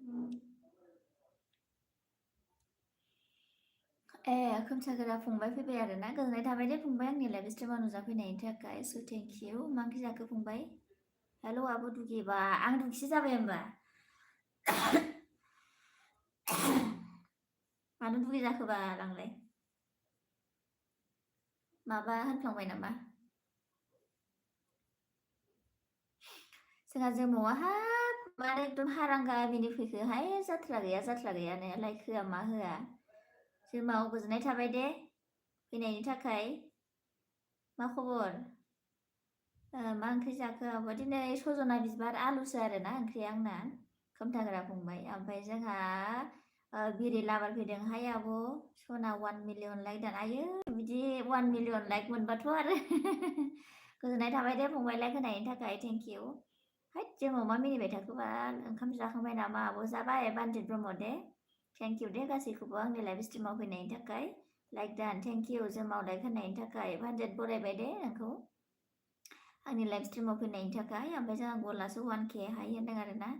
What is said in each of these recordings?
ए खोमसागोरा फंबाय फैबाय आरोना गोजोननाय थाबाय दे फंबाय आंनि लाइभ स्ट्रिमाव नुजाफैनायनि थाखाय स' थेंक इउ मा ओंख्रि जाखो फंबाय हेल' आब' दुगिबा आं दुगिसो जाबाय होमबा मानो दुगि जाखोबा आंलाय माबा होनफ्लांबाय नामा जोंहा जोमावा हाब माने एकदम हारांगा गामिनि फैखोहाय जाथ्रा गैयानो लाइक होआ मा होआ जोमाव गोजोननाय थाबाय दे फैनायनि थाखाय मा खबर मा ओंख्रि जाखो आब' दिनै सजना बिबार आलुसो आरोना ओंख्रिया आंना खोमथाग्रा फंबाय ओमफ्राय जोंहा बिरि लाबार फैदोंहाय आब' सना 1 मिलियन लाइक दान आयो बिदि 1 मिलियन लाइक मोनबाथ' आरो गोजोननाय थाबाय दे फंबाय लाइक होनायनि थाखाय थेंक इउ हैद जोमाव मा मिनिबाय थाखोबा ओंखाम जाखांबाय नामा आब' जाबाय बान्दित ब्रह्म दे थेंक इउ दे गासैखौबो आंनि लाइभ स्ट्रिमाव फैनायनि थाखाय लाइक दान थेंक इउ जोमाव लाइक होनायनि थाखाय बान्दित बरायबाय दे नोंखौ आंनि लाइभ स्ट्रिमाव फैनायनि थाखाय ओमफ्राय जोंहा गलासो 1K हाय होनदों आरोना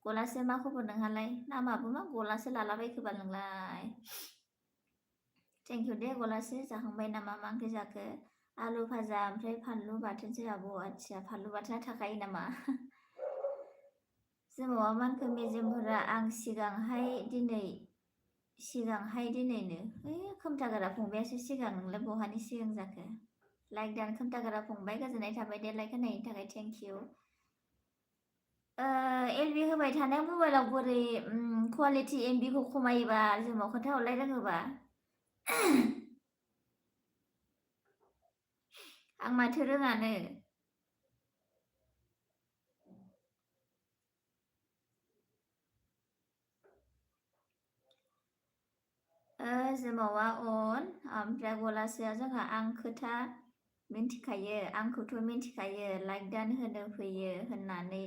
गलासो मा खबर नोंहालाय नामाबो मा गलासो लालाबायखोबा नोंलाय थेंक इउ दे गलासो जाखांबाय नामा मा ओंख्रि जाखो आलु भाजा ओमफ्राय फानलु बाथोनसो आब' आथिया फानलु बाथोना थाखायो नामा जोमावा मानखो मेजेमफोरा आं सिगांहाय दिनैनो खोमथागोरा फंबायासो सिगां नोंलाय बहानि सिगां जाखो लाइक दान खोमथागोरा फंबाय गोजोननाय थाबाय दे लाइक होनायनि थाखाय थेंक इउ एलबि होबाय थानाय मबाइलाव बोरै कुवालिटि एमबिखौ खमायोबा जोमाव खोन्थाहरलाय रोङोबा आं माथो रोङानो जोमावा अन ओमफ्राय गलासोआ जोंहा आं खोथा मिन्थिखायो आंखौथ' मिन्थिखायो लाइक दान होनो फैयो होननानै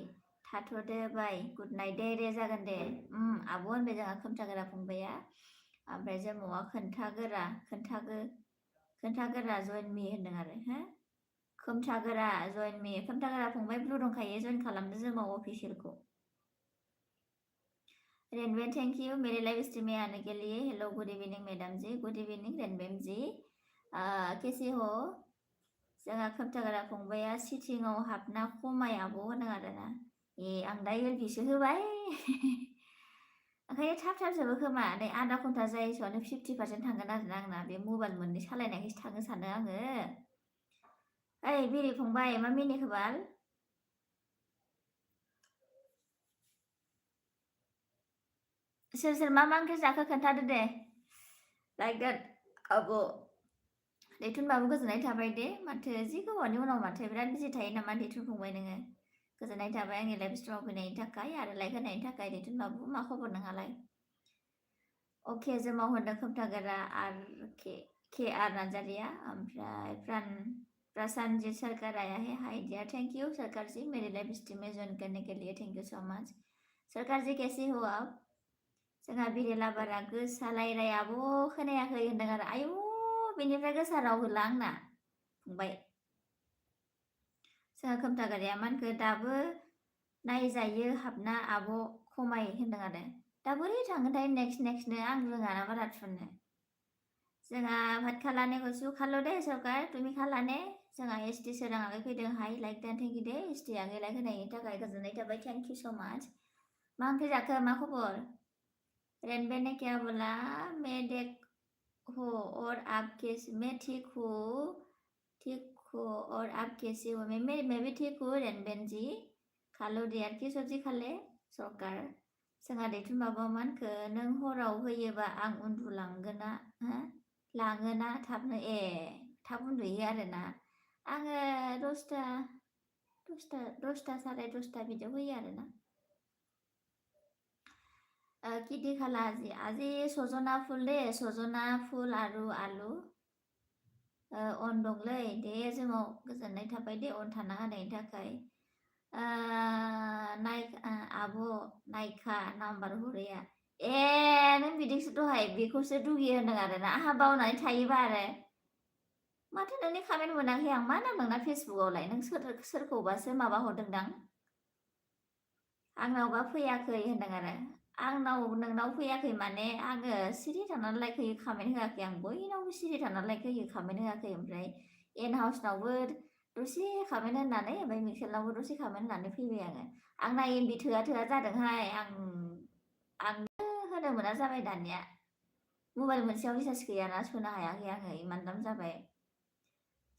थाथ'दो बाय गुड नाइट दे जागोन दे आब' होनबाय जोंहा खोमथागोरा फंबाया ओमफ्राय जोमावा खोन्थागोरा जइन मि होनदों आरो हो खोमथागोरा जइन मि खोमथागोरा फंबाय ब्लु दंखायो जइन खालामदो जोमाव अफिसियेलखौ रेनबे थैंक यू मेरे लाइव स्ट्रीम में आने के लिए hello good evening madam ji good evening रेनबेम जी कैसे हो जोंहा खोमथागोरा फंबाया सिटिंआव हाबना खमायाबो होनदों आरोना आं दा एलबिसो होबाय ओंखायनो थाब जोबो खोमा नै आधा घन्टा जायैसोआवनो 50% थांगोन आरोना आंना बे मबाइल मोननै सालायनायखायसो थाङो सानो आङो ओइ बिरि फंबाय मा मिनिखो बाल सोर मा ओंख्रि जाखो खोन्थादो दे लाइक दाट आब' दैथुनबाबो गोजोननाय थाबाय दे माथो जि गोबावनि उनाव माथो बिराद बिजि थायो नामा दैथुन फंबाय नोङो गोजोननाय थाबाय आंनि लाइभ स्ट्रिमाव फैनायनि थाखाय आरो लाइक होनायनि थाखाय दैथुनबाबो मा खबर नोंहालाय अके जोमाव होनदों खोमथागोरा आर के आर नार्जारिया ओमफ्राय प्रशांतजीत सरकार आया है हाय डियर थैंक यू सरकार जी मेरे लाइव स्ट्रीम में ज्वाइन करने के लिए थैंक यू सो मच सरकार जी कैसे हो आप जोंहा बिरि लाबारा गोसा रायलायाबो खोनायाखै होनदों आरो आयु बेनिफ्राय गोसा राव होला आंना फंबाय जोंहा खोमथागोराया मानखो दाबो नायजायो हाबना आब' खमाय होनदों आरो दा बोरै थांगोनथाय नेक्स्टनो आं रोङा ना बारा थुननो जोंहा भात खालाने गसु खालो दे सरकार तुमि खालाने जोंहा एसटि सोरां आगै फैदों हाय लाइक दान थेंक इउ दे एसटि आगै लाइक होनायनि थाखाय गोजोननाय थाबाय थेंक इउ सो माच मा ओंख्रि जाखो मा खबर रेनबे ने क्या बोला मैं देखो और आप कैसे मैं ठीक हो और आप कैसे हो मैं भी ठीक हूँ रेनबेन जी खालो डियार की सब्जी खाले सरकार जोंहा दैथुनबाबो मानखो नों हराव होयोबा आं उन्दुलांगोना लाङोना थाबनो थाब उन्दुयो आरोना आङो 10टा साराय 10टा बिदियाव होयो आरोना किति खाला আজি सजना फुल दे सजना फुल आरो आलु अन दंलै दे जोमाव गोजोननाय थाबाय दे अन थाना होनायनि थाखाय आब' नायखा नाम्बार हरैया नों बिदिसो दहाय बेखौसो दुगि होनदों आरोना आंहा बावनानै थायोबा आरो माथो नोंनि कमेन्ट मोनाखै आं मा नाम नोंना फेसबुकआवलाय नों सोरखौबासो माबा हरदोंदां आंनावबा फैयाखै होनदों आरो आंनाव नोंनाव फैयाखै माने आङो सिरि थानानै लाइक होयो कमेन्ट होआखै आं बयनावबो सिरि थानानै लाइक होयो कमेन्ट होआखै ओमफ्राय एन हाउसनावबो दसे कमेन्ट होननानै ओमफ्राय मिक्सेलावबो दसे कमेन्ट होननानै फैबाय आङो आंना एमबि थोआ जादोंहाय आंनो होनो मोना जाबाय दानिया मबाइल मोनसेयाव रिसार्ज गैयाना सोनो हायाखै आङो इमान दाम जाबाय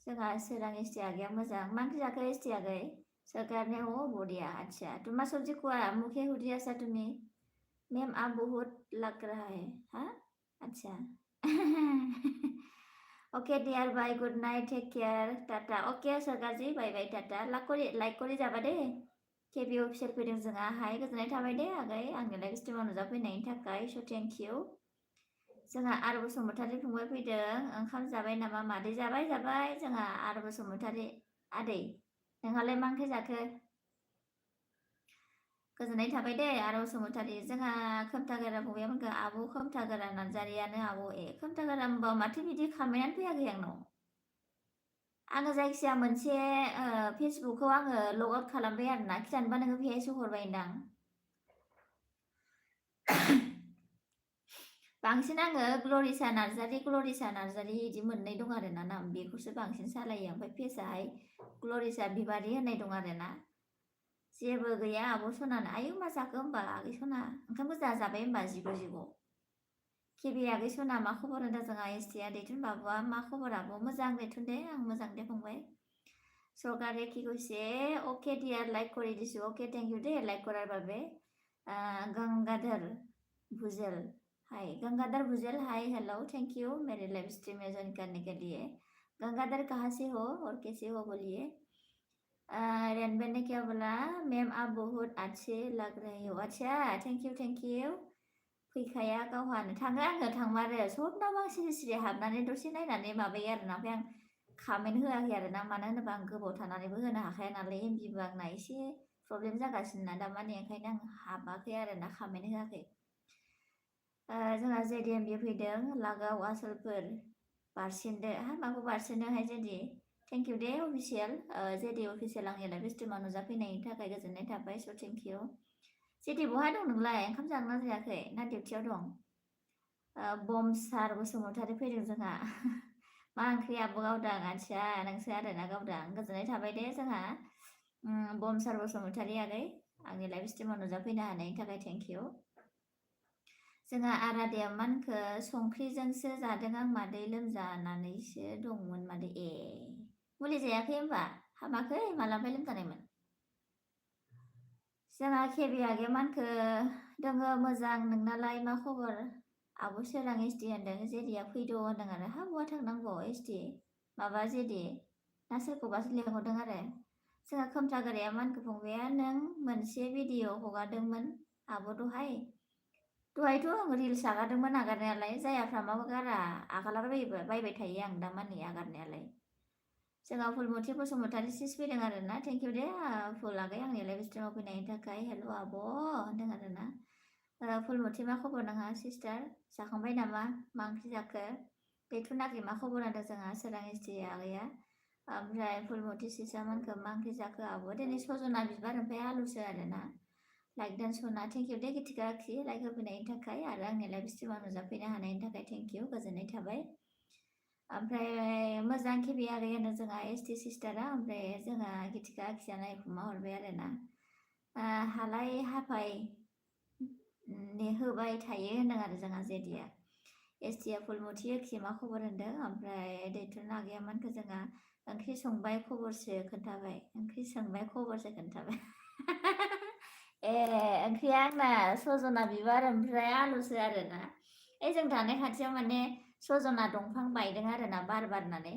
जोंहा सोरां एसटी आगैया मोजां मा ओंख्रि जाखो एसटी आगै सरकार ने ओ बढ़िया अच्छा तुम्हारा सब्जी कुआ मुखे हुडिया सा तुम्हें मैम आप बहुत लग रहा है हाँ अच्छा okay dear bye good night take care tata okay Sarkar ji बाय बाय टाटा लाइक करी जाबा दे केबि अफिसियेल फैदों जोंहा हाय गोजोननाय थाबाय दे आगै आंनि लाइभ स्ट्रिमाव नुजाफैनायनि थाखाय स थेंक इउ जोंहा आर बसुमतारी फंबाय फैदों ओंखाम जाबाय नामा मादै जाबाय जोंहा आर बसुमतारी आदै नोंहालाय मा ओंख्रि जाखो गोजोननाय थाबाय दे आर बसुमतारी जोंहा खोमथागोरा फंबायमोनखौ आब' खोमथागोरा नार्जारियानो आब' खोमथागोरा होनबा माथो बिदि खामायनानै फैयाखै आंनाव आङो जायखिजाया मोनसे फेसबुकखौ आङो लग आउट खालामबाय आरोना खिथानोबा नोङो बेहायसो हरबायदां बांसिन आङो ग्लरिसा नार्जारि बिदि मोननै दं आरो ना नाम बेखौसो बांसिन सालायो ओमफ्राय पेजाहाय ग्लरिसा बिबारि होननाय दं आरो ना जेबो गैया आब' सनानो आयौ मा जाखो होमबा आगै सना ओंखाम गोजा जाबाय होमबा जिग' केबि आगै सना मा खबर होनदों जोंहा एसटिया दैथुन बाबुआ मा खबर आब' मोजां दैथुन दे आं मोजां दे फंबाय सरकारे কি কৈছে ओके डियर लाइक করে দিছো ओके थैंक यू दे लाइक করার বাবে Gangadhar Bhujal hi Gangadhar Bhujal hi hello thank you मेरे लाइव स्ट्रीम में ज्वाइन करने के लिए गंगाधर कहाँ से हो और कैसे हो बोलिए रेनबेन ने क्या बोला मैम आप बहुत अच्छे लग रहे हो अच्छा थैंक यू फैखाया गावहानो थाङो आङो थांमारो सबनाबो आं सिरि सिरि हाबनानै दसे नायनानै माबायो आरोना ओमफ्राय आं कमेन्ट होआखै आरोना मानो होनोबा आं गोबाव थानानैबो होनो हाखाया नालाय एमबिबो आंना एसे प्रब्लेम जागासिनो ना दामानि ओंखायनो आं हाबाखै आरोना कमेन्ट होआखै जोंहा जेडिएमबि फैदों लागाव आसोलफोर बारसिनदो हा माखौ बारसिनोहाय JD thank you the official JD official आंनि लाइभ स्ट्रिमाव नुजाफैनायनि थाखाय गोजोननाय थाबाय स थेंक इउ जेडि बहा दं नोंलाय ओंखाम जागोना जायाखै ना डिउटियाव दं बमसार बसुमतारी फैदों जोंहा मा ओंख्रि आब' गावदां आदसा नोंसो आरोना गावदां गोजोननाय थाबाय दे जोंहा बमसार बसुमतारी आगै आंनि लाइभ स्ट्रिमाव नुजाफैनो हानायनि थाखाय थेंक इउ जोंहा आरादैया मानखो संख्रिजोंसो जादों आं मादै लोमजानानैसो दंमोन मादै ए मुलि जायाखै होमबा हामाखै मालानिफ्राय लोमजानायमोन जोंहा केबि आगै मानखो दोङो मोजां नोंनालाय मा खबर आब' सोरां एसटि होनदों जेडिया फैद' होनदों आरो हा बहा थांनांगौ एसटि माबा जेडि ना सोरखौबासो लिंहरदों आरो जोंहा खोमथागोराया मानखो फंबाया नों मोनसे भिडिअ हगारदोंमोन आब' दहायथ' आं रिल्स आगारदोंमोन आगारनायालाय जायाफ्रामाबो गारा बायबाय थायो आं दा मानि आगारनायालाय जोंहा फुलमथि बसुमतारी सिस फैदों आरो ना थेंक इउ दे फुल आगै आंनि लाइभ स्ट्रिमाव फैनायनि थाखाय हेल' आब' होनदों आरो ना फुलमथि मा खबर नोंहा सिस्टार जाखांबाय नामा मा ओंख्रि जाखो बेथुनाखि मा खबर होनदों जोंहा सोरां एसटि आगैया ओमफ्राय फुलमथि सिसामोनखौ मा ओंख्रि जाखो आब' दिनै सजना बिबार ओमफ्राय आलुसो आरो ना लाइक दान सना थेंक इउ दे गिथिका आखि लाइक होफैनायनि थाखाय आरो आंनि लाइभ स्ट्रिमाव नुजाफैनो हानायनि थाखाय थेंक इउ गोजोननाय थाबाय ओमफ्राय मोजां केबि आगै होनो जोंहा एसटि सिस्टारा ओमफ्राय जोंहा गिथिका आखिया नायखुमा हरबाय आरो ना हालाय हाफाय होबाय थायो होनदों आरो जोंहा जेडिया एसटिया फुलमथि आखि मा खबर होनदों ओमफ्राय दैथुन आगैया मानखो जोंहा ओंख्रि संबाय खबरसो खोन्थाबाय ए ओंख्रिया आंना सजना बिबार ओमफ्राय आलुसो आरोना जों थानाय खाथियाव माने सजना दंफां बायदों आरोना बारनानै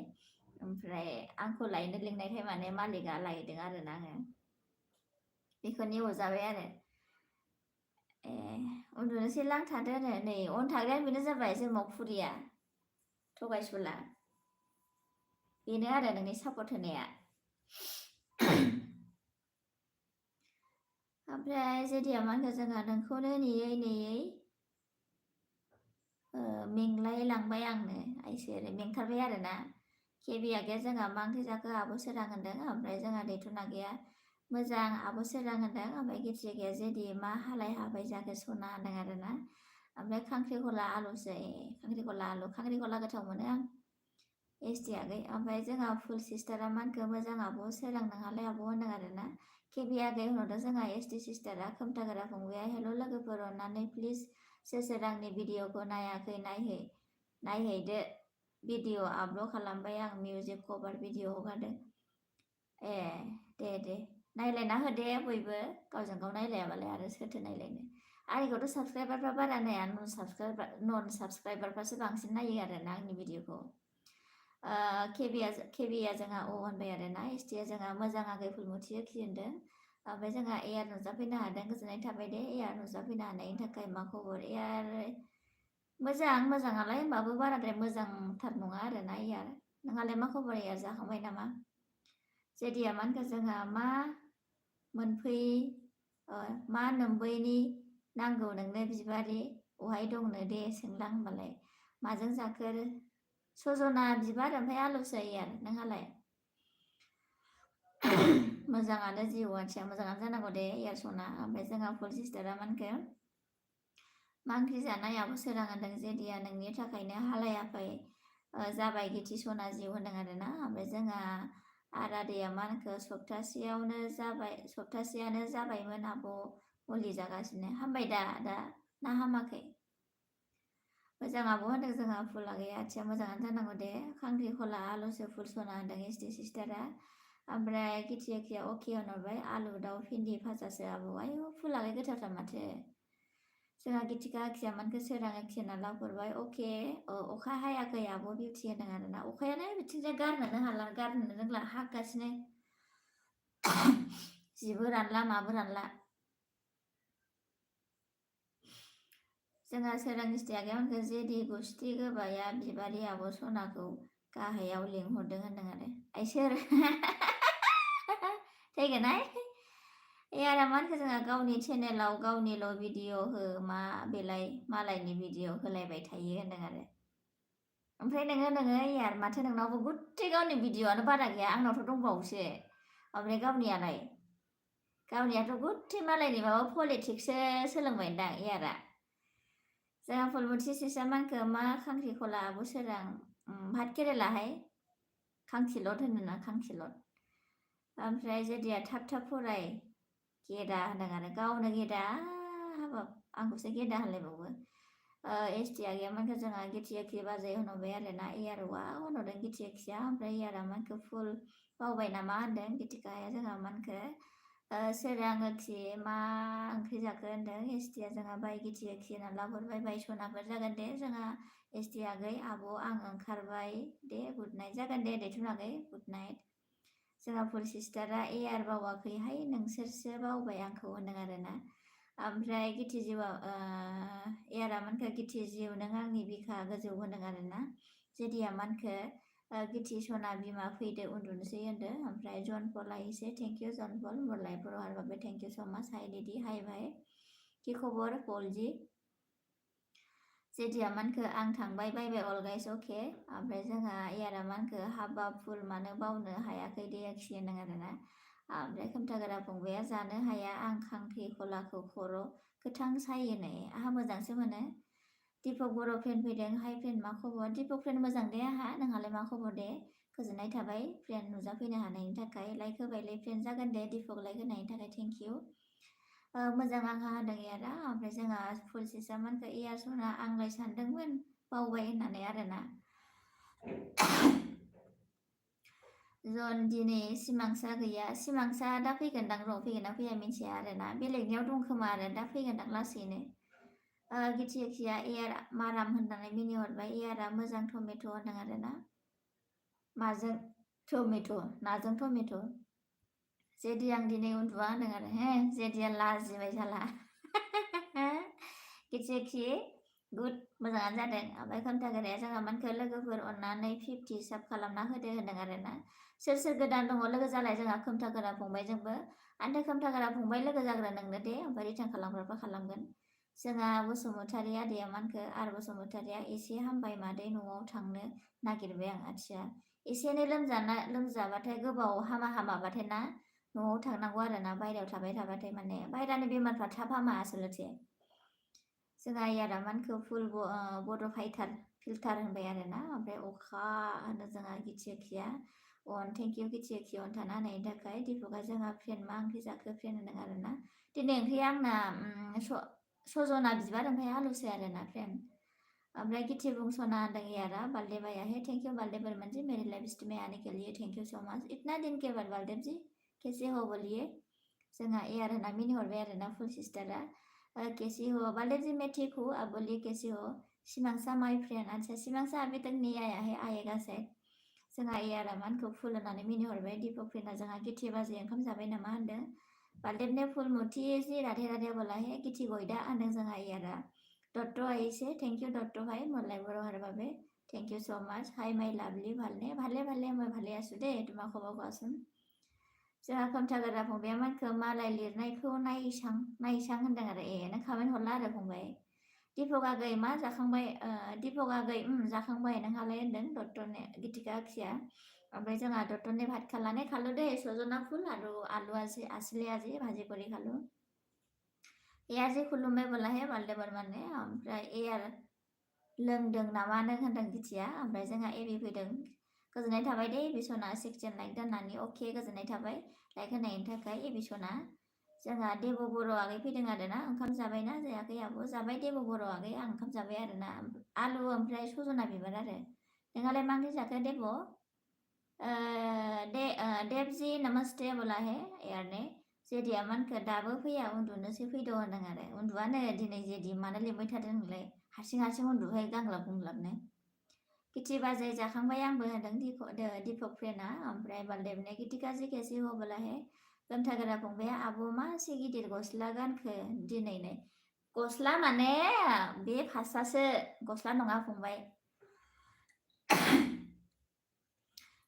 ओमफ्राय आंखौ लायनो लिंनायखाय माने मालिकआ लायदों आरोना आङो बेखौनो एवजाबाय आरो उन्दुनोसै लांथादो आरो नै अन थाग्राया बेनो जाबाय जों मावफुरिया थगायसुला बेनो आरो नोंनि सापर्ट होनाया ओमफ्राय जेदिया मा होनखो जोंहा नोंखौनो नेयै मेंलाय लांबाय आंनो आइसो मेंथारबाय आरोना केबि आगैया जोंहा मा ओंख्रि जाखो आब' सोरां होनदों ओमफ्राय जोंहा दैथुन आगैया मोजां आब' सोरां होनदों ओमफ्राय गिथिगाया जेदि मा हालाय हाबाय जाखो सना होनदों आरोना ओमफ्राय खांख्रिखला आलुसो खांख्रिखला गोथाव मोनो आं एसटि आगै ओमफ्राय जोंहा फुल सिस्टारा मानखो मोजां आब' सोरां नोंहालाय आब' होनदों आरोना केबि आगै होनहरदों जोंहा एसटि सिस्टारा खोमथागोरा फंबाया हेल' लोगोफोर अननानै प्लिज सोर आंनि भिडिअखौ नायाखै नायहैदो भिडिअ आपल'ड खालामबाय आं मिउजिक कभार भिडिअ हगारदों ए दे नायलायना हो दे बयबो गावजों गाव नायलायाबालाय आरो सोरथो नायलायनो आंनिखौथ' साबसक्राइबारफ्रा बारा नाया नन साबसक्राइबारफ्रासो बांसिन नायो आरोना आंनि भिडिअखौ केबिया जोंहा अ होनबाय आरोना एसटिया जोंहा मोजां आगै फुलमुथि खि होनदों ओमफ्राय जोंहा एयार नुजाफैनो हादों गोजोननाय थाबाय दे एयार नुजाफैनो हानायनि थाखाय मा खबर एयार मोजाङालाय होमबाबो बाराद्राय मोजांथार नङा आरोना एयार नोंहालाय मा खबर एयार जाखांबाय नामा जेदिया मानखो जोंहा मा मोनफै मा नोम्बैनि नांगौ नोंनो बिबारि अहाय दंनो दे सोंलां होनबालाय माजों जाखो सजना बिबार ओमफ्राय आलुसो एयार नोंहालाय मोजाङानो जिउ आथिया मोजाङानो जानांगौ दे एयार सना ओमफ्राय जोंहा फुल सिस्टारा मानखो मा ओंख्रि जानाय आब' सोरां होनदों जेदिया नोंनि थाखायनो हालायाखै जाबाय गिथि सना जिउ होनदों आरोना ओमफ्राय जोंहा आदादैया मा होनखो सप्तासेयानो जाबायमोन आब' मुलि जागासिनो हामबाय दा ना हामाखै मोजां आब' होनदों जोंहा फुला गैया आथिया मोजाङानो जानांगौ दे खांख्रिखला आलुसो फुल सना होनदों एसटि सिस्टारा ओमफ्राय गिथिया अके होनहरबाय आलु दाउ भिन्दि भाजासो आब' आयु फुलागै गोथावथार माथो जोंहा गिथिखा आखिया मानखो सोरां आखि होनना लाहरबाय अके अखा हायाखै आब' बिउटि होनदों आरोना अखायानो बिथिंजाय गारनोनो हाला गारनो रोंला हागासिनो जिबो रानला माबो रानला जोंहा सोरां आगैमोनखो जेदि गुस्थि गोबाया बिबारि आब' सनाखौ गाहायाव लिंहरदों होनदों आरो सोर थैगोनहाय एयारा मानखो जोंहा गावनि चेनेलाव गावनिल' भिडिअ हो मा बेलाय मालायनि भिडिअ होलायबाय थायो होनदों आरो ओमफ्राय नोङो एयार माथो नोंनावबो गुथे गावनि भिडिअआनो बारा गैया आंनावथ' दंबावोसो ओमफ्राय गावनियाथ' गुथे मालायनि माबा पलिटिक्ससो सोलोंबायदां एयारा जोंहा फुलमुथि सिसा मानखो मा खांख्रिखला आब' सोरां भात केरेलाहाय खांखिलत होनोना खांखिलत ओमफ्राय जेदिया थाब फराय गेदा होनदों आरो गावनो गेदा हाबाब आंखौसो गेदा होनलायबावो एसटि आगैया मानखो जोंहा गिथिखि बाजै होनहरबाय आरोना एयारवा होनहरदों गिथिखिया ओमफ्राय एयारा मानखो फुल बावबाय नामा होनदों गिथिखाया जोंहा मानखो सोराङोखि मा ओंख्रि जाखो होनदों एसटिया जोंहा बाय गिथिखि होनना लाहरबाय बाय सनाफोर जागोन दे जोंहा एसटि आगै आब' आं ओंखारबाय दे गुड नाइट जागोन दे दैथुन आगै गुड नाइट जोंहा फुल सिस्टारा एयार बावाखैहाय नोंसोरसो बावबाय आंखौ होनदों आरोना ओमफ्राय गिथि जिउआ एयारा मानखो गिथि जिउ नों आंनि बिखा गोजौ होनदों आरोना जेदिया मानखो गिथि सना बिमा फैदो उन्दुनोसै होनदो ओमफ्राय जन पल आइसे थेंक इउ जन पल मुरलाय बर' हारबाबो थेंक इउ स माच हाय दिदि हाय भाई कि खबर पलजी जेदिया मानखो आं थांबाय बाय बाय अल गाइस अके ओमफ्राय जोंहा एयारा मानखो हाबा फुल मानो बावनो हायाखै दे आखि होनदों आरोना ओमफ्राय खोमथागोरा फंबाया जानो हाया आं खांख्रिखलाखौ खर' गोथां सायोनो आंहा मोजांसो मोनो दीपक बर' फ्रेन्ड फैदों हाय फ्रेन्ड मा खबर दीपक फ्रेन्ड मोजां दे आंहा नोंहालाय मा खबर दे गोजोननाय थाबाय फ्रेन्ड नुजाफैनो हानायनि थाखाय लाइक होबायलै फ्रेन्ड जागोन दे दीपक लाइक होनायनि थाखाय थेंक इउ मोजां आंहा होनदों एयारा ओमफ्राय जोंहा फुल सिसामोनखो एयार सना आंलाय सानदोंमोन बावबाय होननानै आरोना जन दिनै सिमांसा गैया सिमांसा दा फैगोनदां र' फैगोनना फैया मिथिया आरोना बेलेगनियाव दं खोमा आरो दा फैगोनदां लासैनो गिथिखिया एयार माराम होननानै मिनिहरबाय एयारा मोजां टमेट' होनदों आरोना माजों टमेट' नाजों टमेट' जेदि आं दिनै उन्दुआ होनदों आरो जेदिया लाजिबाय जाला गिथिखि गुड मोजाङानो जादों ओमफ्राय खोमथागोराया जोंहा मानखो लोगोफोर अननानै 50 साब खालामना होदो होनदों आरोना सोर गोदान दङ लोगो जालाय जोंहा खोमथागोरा फंबायजोंबो आन्थो खोमथागोरा फंबाय लोगो जाग्रा नोंनो दे ओमफ्राय रिटार्न खालामग्राबा खालामगोन जोंहा बसुमतारी आदैया मानखो आरो बसुमतारिया एसे हामबाय मादै न'आव थांनो नागिरबाय आं आथिया एसे एनै लोमजाबाथाय गोबाव हामाबाथाय ना न'आव थांनांगौ आरोना बायहेरायाव थाबाय थाबाथाय माने बायहेरानि बेमारफ्रा थाब हामा आसलथे जोंहा इयारा मानखौ फुल बड' फिल्टार होनबाय आरोना ओमफ्राय अखा होनो जोंहा गिथिखिया अन थेंक इउ गिथिखि अन थानो हानायनि थाखाय दिपका जोंहा फ्रेन्ड मा ओंख्रि जाखो फ्रेन्ड होनदों आरोना दिनै ओंख्रिया आंना सजना बिबार ओमफ्राय आलुसो आरोना फ्रेन्ड ओमफ्राय गिथि बुंसना होनदों इयारा बालदेव आया है थैंक यू बालदेव बर्मन जी मेरी लाइफ स्टाइल में आने के लिए थैंक यू सो मच इतना दिन के बाद बालदेव जी कैसे हो बोलिए जोंहा एयार होना मिनि हरबाय आरोना फुल सिस्टारा कैसी हो बालदेव जी मैं ठीक हूँ आप बोलिए कैसी हो सिमांसा माय फ्रेंड अच्छा सिमांसा अभी तक नहीं आया है आएगा शायद जोंहा एयारा मानखौ फुल होनानै मिनि हरबाय दीपक फ्रेंडा जोंहा गिथि बाजै ओंखाम जाबाय नामा होनदों बालदेवने फुल मुथि जी राधे राधे बोला है गिथि गयदा होनदों जोंहा एयारा दत्त आइसे थैंक यू दत्त भाई मोरलाई बर' हरबाबे thank you so much hi my लाभली भालने भाले भाले मैं भाले आसु दे तुमा खबर कोआसुन जोंहा खोमथागोरा फंबाया मानखौ मालाय लिरनायखौ नायसां होनदों आरो नों कमेन्ट हरला आरो फंबाय दीपक आगै मा जाखांबाय दीपक आगै जाखांबाय नोंहालाय होनदों दत्तने गितिका आखिया ओमफ्राय जोंहा दत्तने भात खालाने खालु दे सजना फुल आरो आलु आसले आजि भाजी करि खालु एयार जे खुलुमबाय बोला हे बालदेव बर्माने ओमफ्राय एयार लोंदों नामा नों होनदों गिथिया ओमफ्राय जोंहा एबि फैदों गोजोननाय थाबाय दे एबिसना 16 लाइक दोननानै अके गोजोननाय थाबाय लाइक होनायनि थाखाय एबिसना जोंहा देब बर' आगै फैदों आरोना ओंखाम जाबायना जायाखै आब' जाबाय देब बर' आगै आं ओंखाम जाबाय आरोना आलु ओमफ्राय सजना बिबार आरो नोंहालाय मा ओंख्रि जाखो देब देबजी नमस्ते बोला हे एयारने जेदिया मानखौ दाबो फैया उन्दुनोसो फैदो होनदों आरो उन्दुआनो दिनै जेदि मानो लिंबाय थादों नोंलाय हारसिं उन्दुहाय गांलाब गुंलाबनो गिथि बाजै जाखांबाय आंबो होनदों दीपक फ्रेन्डआ ओमफ्राय बालदेवने गिथि गाज्रि केसि हो बोला हे गोमथागोरा फंबाया आब' मा एसे गिदिर गस्ला गानखो दिनैनो गस्ला माने बे फास्रासो गस्ला नङा फंबाय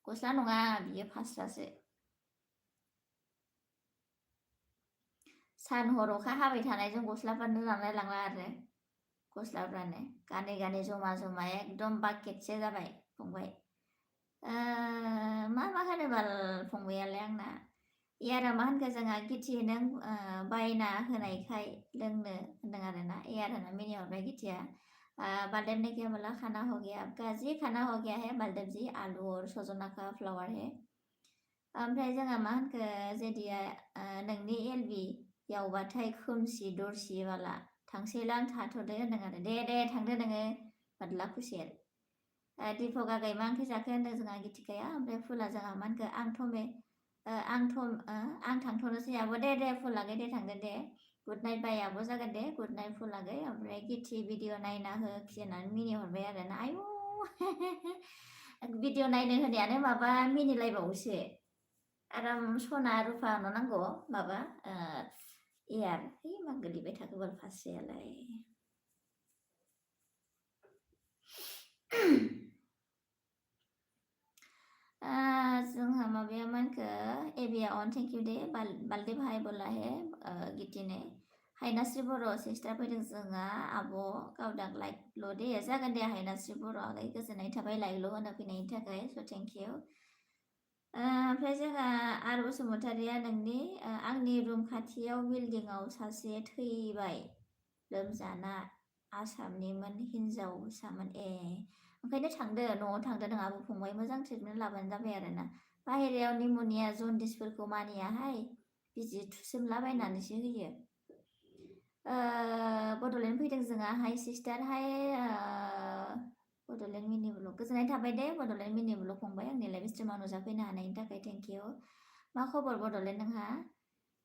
गस्ला नङा बियो फास्रासो सान हर अखा हाबाय थानायजों गस्लाफ्रानो रानलाय लांला आरो गस्लाफ्रानो गानै जमा जमा एकदम बाकेटसो जाबाय फंबाय मा होनोबाल फंबायालाय आंना एयारा मा होनखो जोंहा गिथि नों बायना होनायखाय लोंनो होनदों आरोना एयार होना मिनि हरबाय गिथिया बालदेव ने क्या बोला खाना हो गया आपका जी खाना हो गया है बालदेव जी आलू और सजना का फ्लावर है ओमफ्राय जोंहा मा होनखो जेदिया नोंनि एलबि यावबाथाय खोमसि दरसि बाला थांसैलां थाथ'दो होनदों आरो दे थांदो नोङो बादला खुसेर दीपक आगै मा ओंख्रि जाखो होनदों जोंहा गिथिकाया ओमफ्राय फुला जोंहा मा होनखो आं थांथ'नोसै आब' दे फुल आगै दे थांदो दे गुड नाइट बाय आब' जागोन दे गुड नाइट फुल आगै ओमफ्राय गिथि भिडिअ नायना होखि होननानै मिनि हरबाय आरोना आयु भिडिअ नायनो होनायानो माबा मिनिलायबावोसो आराम सना रुफा नांगौ माबा एयार है मा गोलैबाय थाखो बाल फास्रायालाय जोंहा माबाया मानखो एबिया अन थेंक इउ दे बालदे भाई बोला हे गितिने हायनास्रि बर' सिस्टार फैदों जोंहा आब' गावदां लाइकल' दे जागोन दे हायनास्रि बर' आगै गोजोननाय थाबाय लाइकल' होनो फैनायनि थाखाय स' थेंक इउ ओमफ्राय जोंहा आर बसुमतारिया नोंनि आंनि रुम खाथियाव बिल्डिंआव सासे थैबाय लोमजाना आसामनिमोन हिनजावसामोन ओंखायनो थांदो न'आव थांदो नोंहाबो फंबाय मोजां ट्रिटमेन्ट लाबानो जाबाय आरोना बाहेरायाव निम'निया जन्दिसफोरखौ मानियाहाय बिजि थुसोमलाबायनानैसो होयो बड'लेण्ड फैदों जोंहा हाय सिस्टार हाय बड'लेण्ड मिनि ब्लग गोजोननाय थाबाय दे बड'लेण्ड मिनि ब्लग फंबाय आंनि लाइभ स्ट्रिमाव नुजाफैनो हानायनि थाखाय थेंक इउ मा खबर बड'लेण्ड नोंहा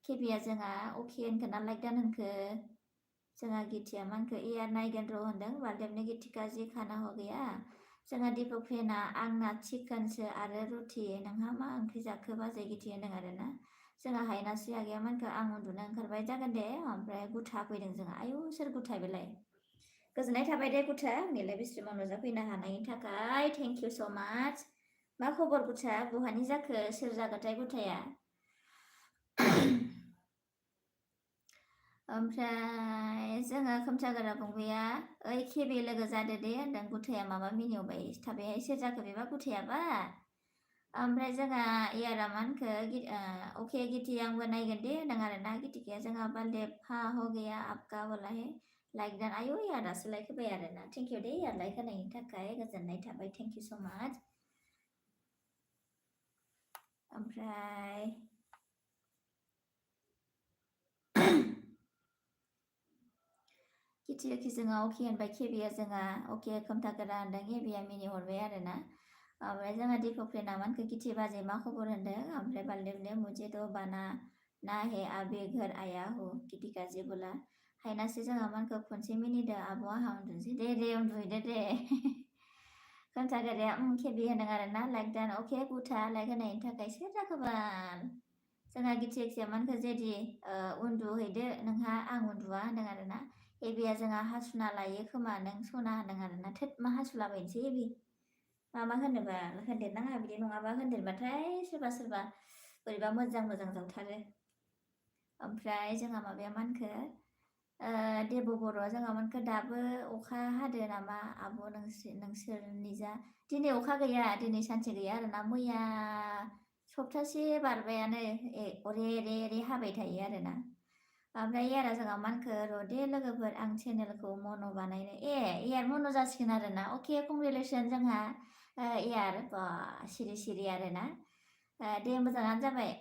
केबिया जोंहा अके होनखो ना लाइक दान होनखो जोंहा गिथिया मा होनखो एयार नायगोन र' होनदों बालदेवनो गिथिका जि खाना हो गया जोंहा दीपक फ्रेन्डआ आंना चिकेनसो आरो रुटि नोंहा मा ओंख्रि जाखो बाजै गिथि होनदों आरोना जोंहा हायनास्रि आगैया मानखो आं उन्दुनो ओंखारबाय जागोन दे ओमफ्राय गुथा फैदों जोंहा आयु सोर गुथा बेलाय गोजोननाय थाबाय दे गुथा आंनि लाइभ स्ट्रिमाव नुजाफैनो हानायनि थाखाय थेंक इउ स' माच मा खबर गुथा बहानि जाखो सोर जागोथाय गुथाया ओमफ्राय जोङो खोमथागोरा फंबाया ओइ केबि लोगो जादो दे होनदों गुथाया माबा मिनिबाय थाबायहाय सोर जाखो बेबा गुथायाबा ओमफ्राय जोंहा इयारा मा होनखो अके गिति आंबो नायगोन दे होनदों आरोना गितिकाया जोंहा बालदेब हा हो गया आपका बोलाहे लाइक दान आयु इयारासो लाइक होबाय आरोना thank you Day year like होनायनि थाखाय गोजोननाय थाबाय थेंक इउ स' माच ओमफ्राय गिति जोंहा अके होनबाय केबिया जोंहा अके खोमथागोरा होनदों एबिया मिनि हरबाय आरोना ओमफ्राय जोंहा दिपक्रेना मानखो गिति बाजै मा खबर होनदों ओमफ्राय बालदेबनो मुझे तो बाना ना हे आबे घर आया हो गितिका जे बोला हायनासो जोंहा मानखो खनसे मिनिदो आब' आंहा उन्दुनोसै दे उन्दुहैदो दे खोमथागोराया केबि होनदों आरोना लाइक दान अके गुथा लाइक होनायनि थाखाय सोर जाखोबाल जोंहा गिति मानखो जेदि उन्दुहैदो नोंहा आं उन्दुआ होनदों आरोना एबिया जोंहा हासुना लायो खोमा नों सना होनदों आरोना थोद मा हासुलाबायनोसै एबि मा होनोबा होनदेरनाङा बिदि नङाबा होनदेरबाथाय सोरबा बोरैबा मोजां जावथारो ओमफ्राय जोंहा माबाया मा होनखो देब' बर'आ जोंहा मानखो दाबो अखा हादो नामा आब' नोंसोरनिजा दिनै अखा गैया दिनै सानसे गैया आरोना मैया सप्तासे बारबायानो रे हाबाय थायो आरोना ओमफ्राय इयारा जोंहा मानखो रदे लोगोफोर आं चेनेलखौ मन' बानायनो इयार मन' जासिगोन आरोना अके कंग्रेचुलेसन जोंहा इयार बा सिरि आरोना दे मोजाङानो जाबाय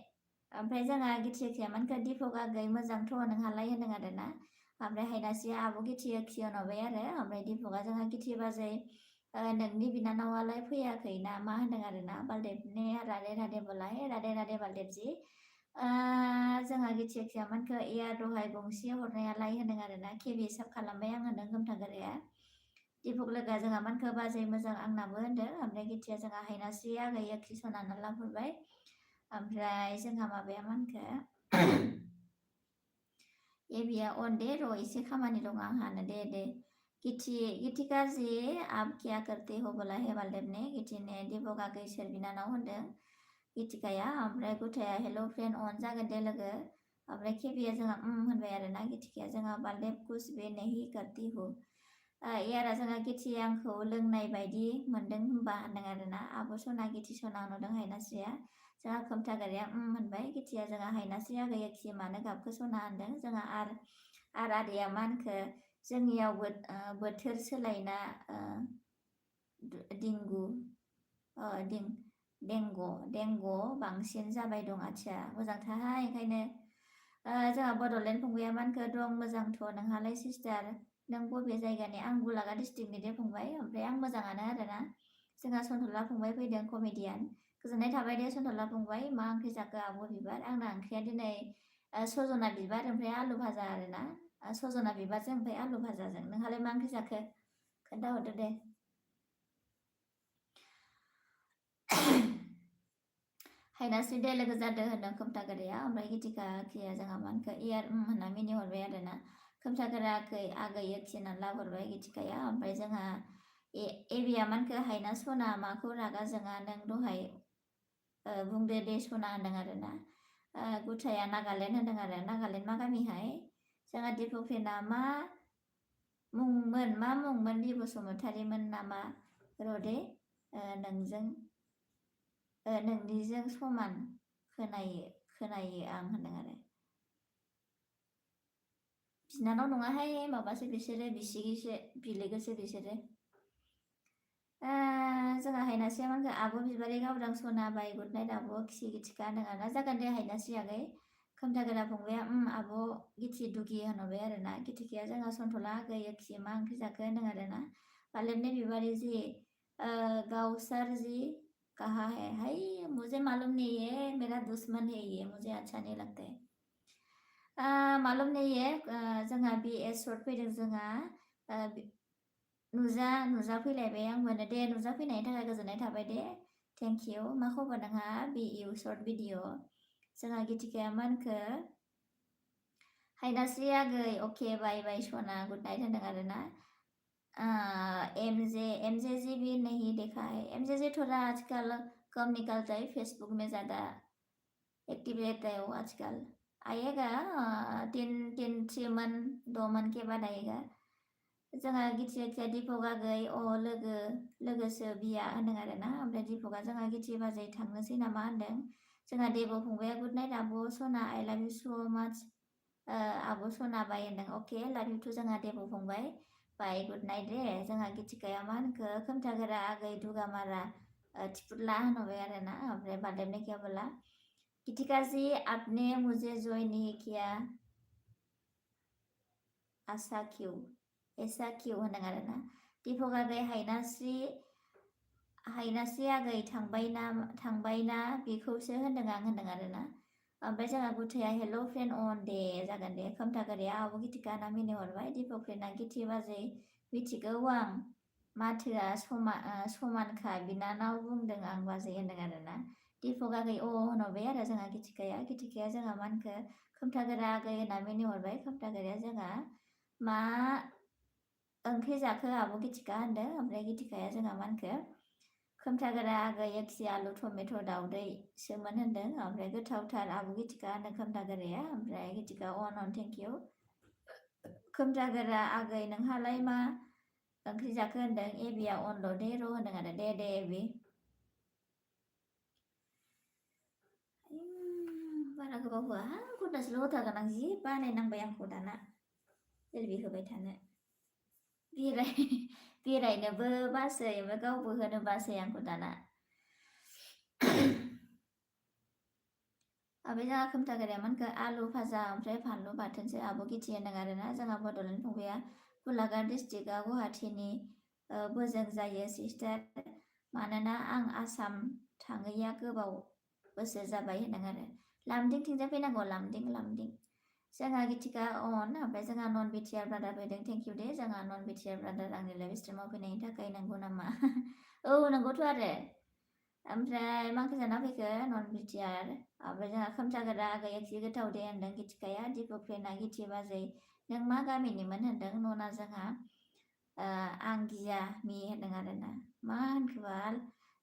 ओमफ्राय जोंहा गिति मानखो दिपक आगै मोजांथ' नोंहालाय होनदों आरोना ओमफ्राय हायनासिया आब' गिति होनहरबाय आरो ओमफ्राय दिपकआ जोंहा गिति बाजै नोंनि बिनानावालाय फैयाखै ना मा होनदों आरोना बालदेबने राधे बोलाय राधे बालदेबजी जोंहा गिति मानखो इयार दहाय गंसे हरनायालाय होनदों आरोना केबि हिसाब खालामबाय आं होनदों खोमथागोराया दिपक लोगोआ जोंहा मानखो बाजै मोजां आंनाबो होनदों ओमफ्राय गितिया जोंहा हायनासि आगै एखि सनाना लाहरबाय ओमफ्राय जोंहा माबाया मानखो एबिया अन दे र' एसे खामानि दं आंहानो दे गितिका जी आप क्या करते हो बोला हे बालदेबने गितिने दिपक आगै सोर बिनानाव होनदों गितिकाया ओमफ्राय गुथाया हेल' फ्रेन्ड अन जागोन दे लोगो ओमफ्राय केबिया जोंहा होनबाय आरोना गितिकाया जोंहा बालदेब कुछ बे नहीं करती हो इयारा जोंहा गिति आंखौ लोंनाय बायदि मोनदों होनबा होनदों आरोना आब' सना गिति सना नुदों हायनासिया जोंहा खोमथागोराया होनबाय गितिया जोंहा हायनासि आगै एखि मानो गाबखो सना होनदों जोंहा आदैया मा होनखो जोंनियाव बोथोर सोलायना देंग' बांसिन जाबाय दं आथिया मोजांथारहाय ओंखायनो जोंहा बड'लेण्ड फंबाया मा होनखो दं मोजांथ' नोंहालाय सिस्टार नों बबे जायगानि आं गलाघाट डिस्ट्रिक्टनि दे फंबाय ओमफ्राय आं मोजाङानो आरोना जोंहा सनथला फंबाय फैदों कमेडियान गोजोननाय थाबाय दे सनथला फंबाय मा ओंख्रि जाखो आब' बिबार आंना ओंख्रिया दिनै सजना बिबार ओमफ्राय आलु भाजा आरोना सजना बिबारजों ओमफ्राय आलु भाजाजों नोंहालाय मा ओंख्रि जाखो खोन्थाहरदो दे हायनासि दे लोगो जादों होनदों खोमथागोराया ओमफ्राय गितिकाया जोंहा मा होनखो इयार होनना मिनिहरबाय आरोना खोमथागोराखै आगै एखिना लाहरबाय गितिकाया ओमफ्राय जोंहा एबिया मा होनखो हायना सना माखौ रागा जोङा नों दहाय बुंदो दे सना होनदों आरोना गुथाया नागालेण्ड होनदों आरो नागालेण्ड मा गामिहाय जोंहा दिपक्रेना मा मुंमोन बि बसुमतारिमोन नामा रदे नोंनिजों समान खोनायो आं होनदों आरो बिनानाव नङाहाय माबासो बिसोरो बिसिगिसो बिलोगोसो बिसोरो जोंहा हायनासिया मा होनखो आब' बिबारि गावदां सना बाय गुड नाइट आब' खिसि गिथिखा होनदों आरोना जागोन दे हायनासि आगै खोमथागोरा फंबाया आब' गिथि दुगि होनहरबाय आरोना गिथिकाया जोंहा सनथला आगै खि मा ओंख्रि जाखो होनदों आरोना बालेबने बिबारि जी गावसार जी कहा है हाय मुझे मालूम नहीं है मेरा दुश्मन है ये मुझे अच्छा नहीं लगता है मालूम नहीं है जोंहा BS शर्ट फैदों जोंहा नुजाफैलायबाय आं मोनो दे नुजाफैनायनि थाखाय गोजोननाय थाबाय दे थेंक इउ मा खबर नोंहा BU शर्ट भिडिअ जोंहा गितिकाया मा होनखो हायनासि आगै अके बाय सना गुड नाइट होनदों आरोना MJ जी भी नहीं देखा है MJ जी थोड़ा आजकल कम निकलता है फेसबुक में ज़्यादा एक्टिव रहता है वो आजकल आएगा 3 मन 2 मन के बाद आएगा जोंहा गिथिया दिपक आगै लोगोसो बिया होनदों आरो ना ओमफ्राय दिपकआ जोंहा गिथि बाजै थांनोसै नामा होनदों जोंहा देब' फंबाया गुड नाइट आब' सना आइ लाभ इउ स' माच आब' सना बाय होनदों अके लाभ इउ टु जोंहा देब' फंबाय बाय गुड नाइट दे जोंहा गिथिकाया मा होनखो खोमथागोरा आगै दुगामारा टिपुला होनहरबाय आरो ना ओमफ्राय बारदेबनाय क्या बोला गितिका जी आपने मुझे ज्वाइन नहीं किया ऐसा क्यों होनदों आरो ना दिपक आगै हायनास्रि आगै थांबायना बेखौसो होनदों आं होनदों आरो ना ओमफ्राय जोंहा गुथाया हेल' फ्रेन्ड अन दे जागोन दे खोमथागोराया आब' गितिका ना मिनिहरबाय दिपक फ्रेन्डआ गिथि बाजै मिथिगौ आं माथोआ समानखा बिनानाव बुंदों आं बाजै होनदों आरो ना दिपक आगै अ होनहरबाय आरो जोंहा गितिकाया जोंहा मा होनखो खोमथागोरा आगै होनना मिनिहरबाय खोमथागोराया जोंहा मा ओंख्रि जाखो आब' गितिका होनदों ओमफ्राय गितिकाया जोंहा मा होनखो खोमथागोरा आगै एकसि आलु टमेट' दाउदैसोमोन होनदों ओमफ्राय गोथावथार आब' गितिका होनदों खोमथागोराया ओमफ्राय गितिका अन थेंक इउ खोमथागोरा आगै नोंहालाय मा ओंख्रि जाखो होनदों एबिया अनल' दे र' होनदों आरो दे एबि बारा गोबाव होआ घन्टासेल' होथारगोन आं जि बानायनांबाय आंखौ दाना एलबि होबाय थानो बेरायनोबो बासै ओमफ्राय गावबो होनो बासै आंखौ दाना ओमफ्राय जोंहा खोमथागोराया मानखो आलु भाजा ओमफ्राय फानलु बाथोनसो आब' गिथि होनदों आरो ना जोंहा बड'लेण्ड फंबाया गलाघाट डिस्ट्रिक्टआ गुवाहाटीनि बोजों जायो सिस्टार मानोना आं आसाम थाङैया गोबाव बोसोर जाबाय होनदों आरो लामदिंथिंजाय फैनांगौ लामदिं जोंहा गितिका अन ओमफ्राय जोंहा नन बिटिआर ब्रादार फैदों थेंक इउ दे जोंहा नन बिटिआर ब्रादार आंनि लाइभ स्ट्रिमाव फैनायनि थाखाय नंगौ नामा औ नंगौथ' आरो ओमफ्राय मा ओंख्रि जाना फैखो नन बिटिआर ओमफ्राय जोंहा खोमथागोरा आगै एक्सि गोथाव दे होनदों गितिकाया दिपक फ्रेन्डआ गिथि बाजै नों मा गामिनिमोन होनदों नना जोंहा आं गिया मि होनदों आरो ना मा होनखोबाल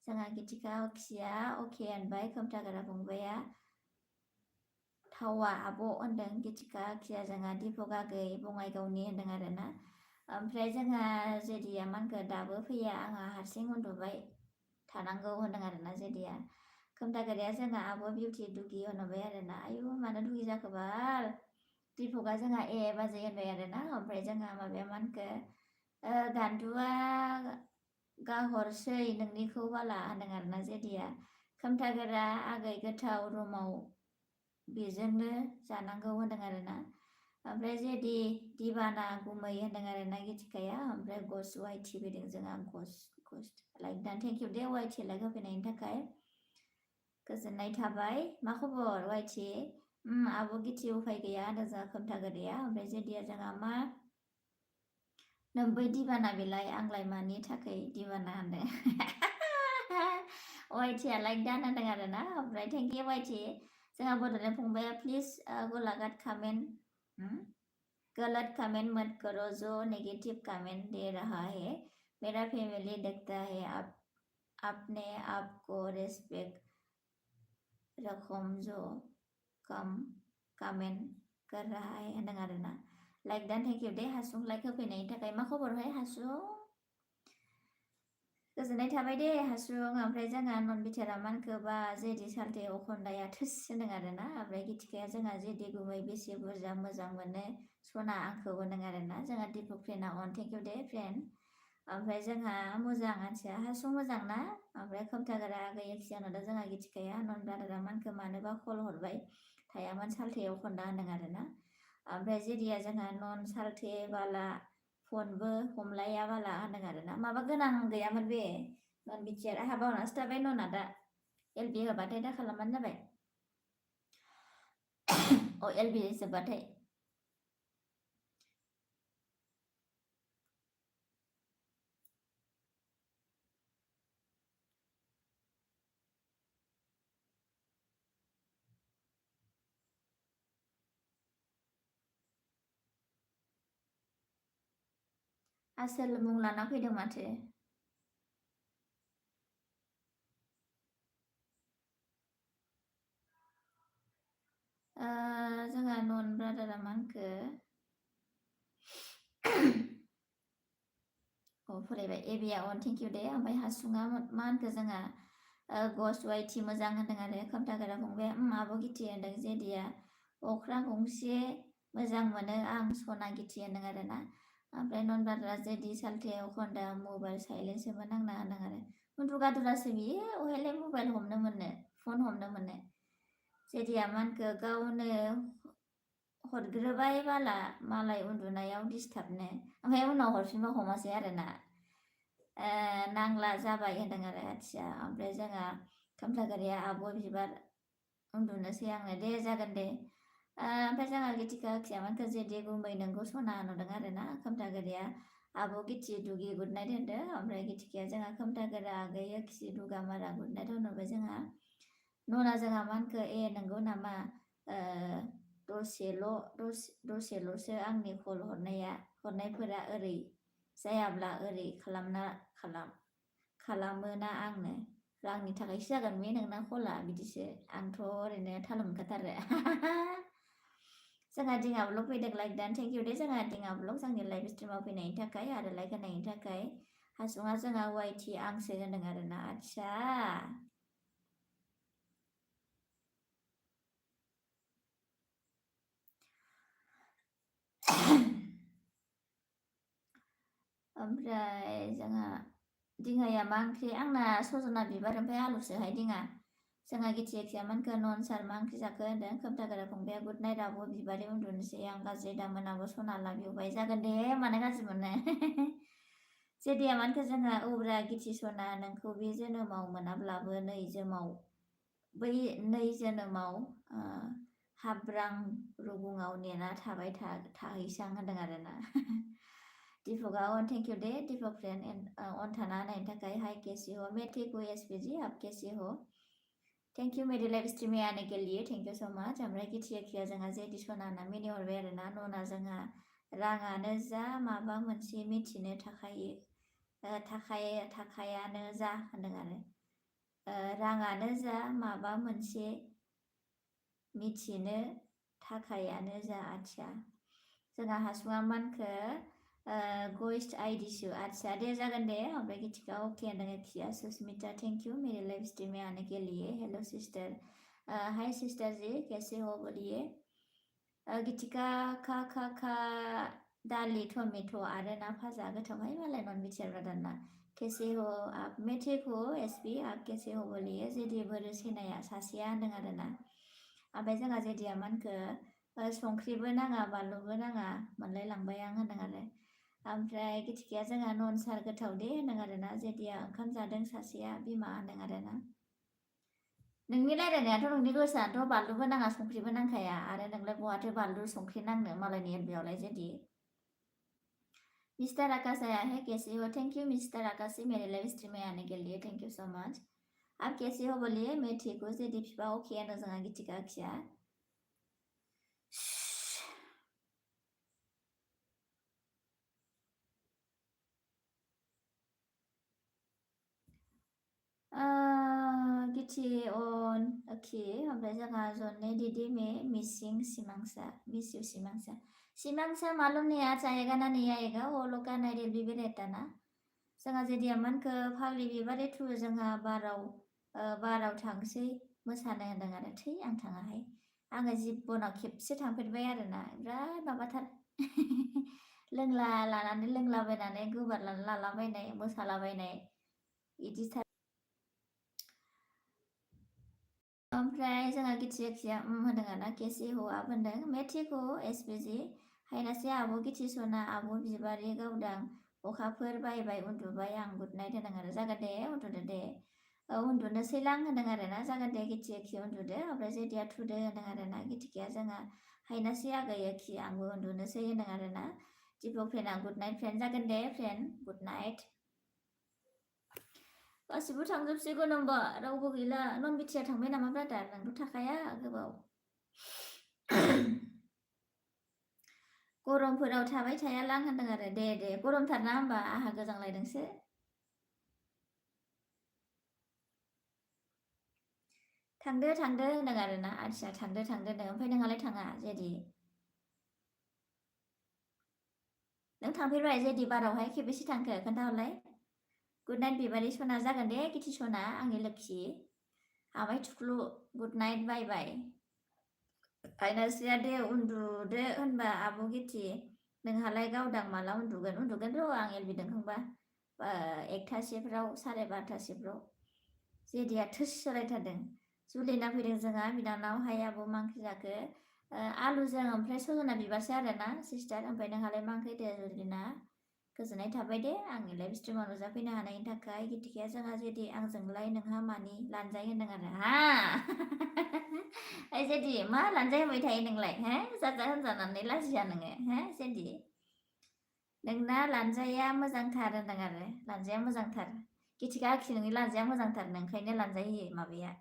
जोंहा गितिका अक्सिया अके होनबाय खोमथागोरा फंबाया थावा आब' होनदों गितिका अक्सिया जोंहा दिपक आगै बङाइगावनि होनदों आरो ना ओमफ्राय जोंहा जेदिया मा होनखो दाबो फैया आंहा हारसिं उन्दुबाय थानांगौ होनदों आरो ना जेदिया खोमथागोराया जोंहा आब' बिउटि दुगि होनहरबाय आरो ना आयु मानो दुगि जाखोबाल दिपकआ जोंहा ए बाजै होनबाय आरो ना ओमफ्राय जोंहा माबाया मा होनखो गान्दुआ गाहरसै नोंनिखौ बाला होनदों आरो ना जेदिया खोमथागोरा आगै गोथाव रुमाव बेजोंनो जानांगौ होनदों आरो ना ओमफ्राय जेदि दिबाना गुमै होनदों आरो ना गितिकाया ओमफ्राय गस्ट वाइटि फैदों जोंहा गस्ट लाइक दा थेंक इउ दे वाइटि लाइक होफैनायनि थाखाय गोजोननाय थाबाय मा खबर वाइटि आब' गिथि उफाय गैया होनदों जोंहा खोमथागोराया ओमफ्राय जेदिया जोंहा मा नोम्बै दिबाना बेलाय आंलाय मानि थाखाय दिबाना होनदों वाइटिया लाइक दान होनदों आरो ना ओमफ्राय थेंक इउ वाइटि जोंहा बड'लेण्ड फंबाया प्लिज गलाघाट गलत कमेंट मत करो जो नेगेटिव कमेंट दे रहा है मेरा फैमिली देखता है अपने आप को रेस्पेक्ट रखम जो कम कमेंट कर रहा है होनदों आरो ना लाइक दान थेंक इउ दे हासुं लाइक होफैनायनि थाखाय मा खबरहाय हासुं गोजोननाय थाबाय दे हासुं ओमफ्राय जोंहा नन बिटिआरा मानखोबा जेदि सालथे अखन्दाया थोस होनदों आरो ना ओमफ्राय गितिकाया जोंहा जेदि गुमै बेसे बुरजा मोजां मोनो सना आंखौ होनदों आरो ना जोंहा दिपक फ्रेन्डआ अन थेंक इउ दे फ्रेन्ड ओमफ्राय जोंहा मोजां मानसिया हासुं मोजां ना ओमफ्राय खोमथागोरा आगै एक्सियानो दा जोंहा गितिकाया नन ब्रादारा मानखो मानोबा कल हरबाय थायामोन सालथे अखन्दा होनदों आरो ना ओमफ्राय जेदिया जोंहा नन सालथे बाला फनबो हमलाया बाला होनदों आरो ना माबा गोनां गैयामोन बे नन बिटिआर आंहा बावनासो थाबाय नना दा एलबि होबाथाय दा खालामबानो जाबाय अ एलबि जोब्बाथाय आसोल मुं लाना फैदों माथो जोंहा नन ब्रादारा मा होनखो फरायबाय एबिया अन थेंक इउ दे ओमफ्राय हासुङा मा होनखो जोंहा गस्ट वाइटि मोजां होनदों आरो खोमथागोरा फंबाया आब' गिथि होनदों जेदिया अख्रां गंसे मोजां मोनो आं सना गिथि होनदों आरो ना ओमफ्राय ननबाद्रा जेदि सालथायाव खन्दा मबाइल साइलेन्सबो नांना होनदों आरो उन्दुगा दुरासो बियो अहायलाय मबाइल हमनो मोननो फन हमनो मोननो जेदिया मा होनखो गावनो हरग्रोबाय बाला मालाय उन्दुनायाव डिस्टार्बनो ओमफ्राय उनाव हरफिनबा हमासै आरोना नांला जाबाय होनदों आरो आथिया ओमफ्राय जोंहा खोमथागारिया आब' बिबार उन्दुनोसै आंनो दे जागोन दे ओमफ्राय जोंहा गिथिका आखियामानखो जेदि गुमै नोंगौ सना नुदों आरोना खोमथागारिया आब' गिथि दुगि गुड नाइट होनदो ओमफ्राय गिथिकाया जोंहा खोमथागोरा आगैयो खिसि दुगा मारा गुड नाइट होनहरबाय जोंहा नना जोंहा मा होनखो ए नंगौ नामा दसेल'सो आंनि कल हरनायफोरा ओरै जायाब्ला ओरै खालामोना आंनो आंनि थाखायसो जागोन बे नोंना कला बिदिसो आंथ' ओरैनो थाल मोनखाथारो जोंहा दिङा ब्लग फैदों लाइक दान थेंक इउ दे जोंहा दिङा ब्लग जोंनि लाइभ स्ट्रिमाव फैनायनि थाखाय आरो लाइक होनायनि थाखाय हासुङा जोंहा वाइटि आंसो होनदों आरोना आदसा ओमफ्राय जोंहा दिङाया मा ओंख्रि आंना सजना बिबार ओमफ्राय आलुसोहाय दिङा जोंहा गिथिया मानखो नन सार मा ओंख्रि जाखो होनदों खोमथागोरा फंबाया गुड नाइट आब' बिबारै उन्दुनोसै आं गाज्रि दामोन आब' सना लाबिवबाय जागोन दे मानो गाज्रि मोनो जेदिया मानखो जोंहा औब्रा गिथि सना नोंखौ बे जोनोमाव मोनाब्लाबो बै नै जोनोमाव हाब्रां रुगुङाव नेना थाबाय थाहैसां होनदों आरोना दीपका अन thank you the Deepak friend अन थाना होनायनि थाखाय हाय कैसी हो मैं ठीक हूँ एसपीजी आप कैसे हो थैंक यू मेरे लाइव स्ट्रीम में आने के लिए थैंक यू सो मच ओमफ्राय गिथिया जोंहा जेदि सना होनना मिनिहरबाय आरोना नना जोंहा राङानो जा माबा मोनसे मिथिनो थाखायानो जा होनदों आरो राङानो जा माबा मोनसे मिथिनो थाखायानो जा आथिया जोंहा हासुङा मानखो गस्ट आइडिसु अच्छा दे जागोन दे ओमफ्राय गिथिका ओके होनदों खिया सुस्मिता थैंक यू मेरे लाइव स्ट्रीम में आने के लिए hello sister hi sister ji कैसे हो बोलिए गिथिका खा दालि टमेट' आरो ना भाजा गोथावहाय मालाय नन बिटिआर दाना कैसे हो आप मैं ठीक हो एसपी आप कैसे हो बोलिए जेदि बोरो सेनाया सासेया होनदों आरोना ओमफ्राय जोंहा जेदिया मानखो संख्रिबो नाङा बानलुबो नाङा मोनलाय लांबाय आं होनदों आरो ओमफ्राय गिथिकाया जोंहा नन सार गोथाव दे होनदों आरोना जेदिया ओंखाम जादों सासेया बिमा होनदों आरोना नोंनि रायलायनायाथ' नोंनि गोसोआनोथ' बानलुबो नाङा संख्रिबो नांखाया आरो नोंलाय बहाथो बानलु संख्रि नांनो मालायनि एलबियावलाय जेदि मिस्टर आकाश आया है कैसे हो थैंक यू मिस्टर आकाश मेरे लाइव स्ट्रीम में आने के लिए थैंक यू सो मच आप कैसे हो बोलिए मैं ठीक हूँ जेदि फिफा ओके होनदों जोंहा गिथिका आखिया गिथि अन ओके ओमफ्राय जोंहा जन्ने दीदी में मिसिं सिमांसा मालूम नहीं आज आएगा ना नहीं आएगा वो लोग का नाइट विल बी रहता ना जोंहा जेदिया मानखो फाग्लि बिबारे थु जोंहा बाराव थांसै मोसानो होनदों आरो थै आं थाङाहाय आङो जिबनाव खेबसे थांफेरबाय आरोना बिराद माबाथार लोंला लानानै लोंलाबायनानै गोबार लालाबायनाय मोसालाबायनाय बिदिथार ओमफ्राय जोंहा गिथिया होनदों आरोना केसि हो आप होनदों मैं ठीक हो एसपीजी हायनासे आब' गिथि सना आब' बिबारि गावदां अखाफोर बायबाय उन्दुबाय आं गुड नाइट होनदों आरो जागोन दे उन्दुदो दे उन्दुनोसैलां होनदों आरोना जागोन दे गिथिखि उन्दुदो ओमफ्राय जेदिया थुदो होनदों आरोना गिथिकाया जोंहा हायनासे आगैयो खि आंबो उन्दुनोसै होनदों आरोना दीपक फ्रेन्डआ गुड नाइट फ्रेन्ड जागोन दे फ्रेन्ड गुड नाइट गासिबो थांजोबसिगोन होनबा रावबो गैला नन बिटिआर थांबाय नामा ब्रादार नोंथ' थाखाया गोबाव गरमफोराव थाबाय थायालां होनदों आरो दे गरमथारना होमबा आंहा गोजांलायदोंसो थांदो होनदों आरोना आदसा थांदो नो ओमफ्राय नोंहालाय थाङा जेदि नों थांफेरबाय जेदि बारावहाय खेबेसे थांखो खोन्थाहरलाय गुड नाइट बिबारि सना जागोन दे गिथि सना आंनि लोक्षि आमाय थुख्लु गुड नाइट बाय बाय आयनासिया दे उन्दुदो होनबा आब' गिथि नोंहालाय गावदां माला उन्दुगोन र' आं एलबि दोनखांबा 1थासेफ्राव 12:30फ्राव जेदिया थोस रायथारदों जुलिना फैदों जोंहा बिनानाव हाय आब' मा ओंख्रि जाखो आलुजों ओमफ्राय सजना बिबारसो आरोना सिस्टार ओमफ्राय नोंहालाय मा ओंख्रि दे जुलिना गोजोननाय थाबाय दे आंनि लाइभ स्ट्रिमाव नुजाफैनो हानायनि थाखाय गिथिखाया जोंहा जेदि आंजोंलाय नोंहा मानि लानजाय होनदों आरो हा ओइ जेदि मा लानजाय होबाय थायो नोंलाय हो जाजा होनजानानै लाजिया नोङो हो जेदि नोंना लानजाया मोजांथार होनदों आरो लानजाया मोजांथार गिथिका आखि नोंनि लानजाया मोजांथार नोंखायनो लानजाय होयो माबाया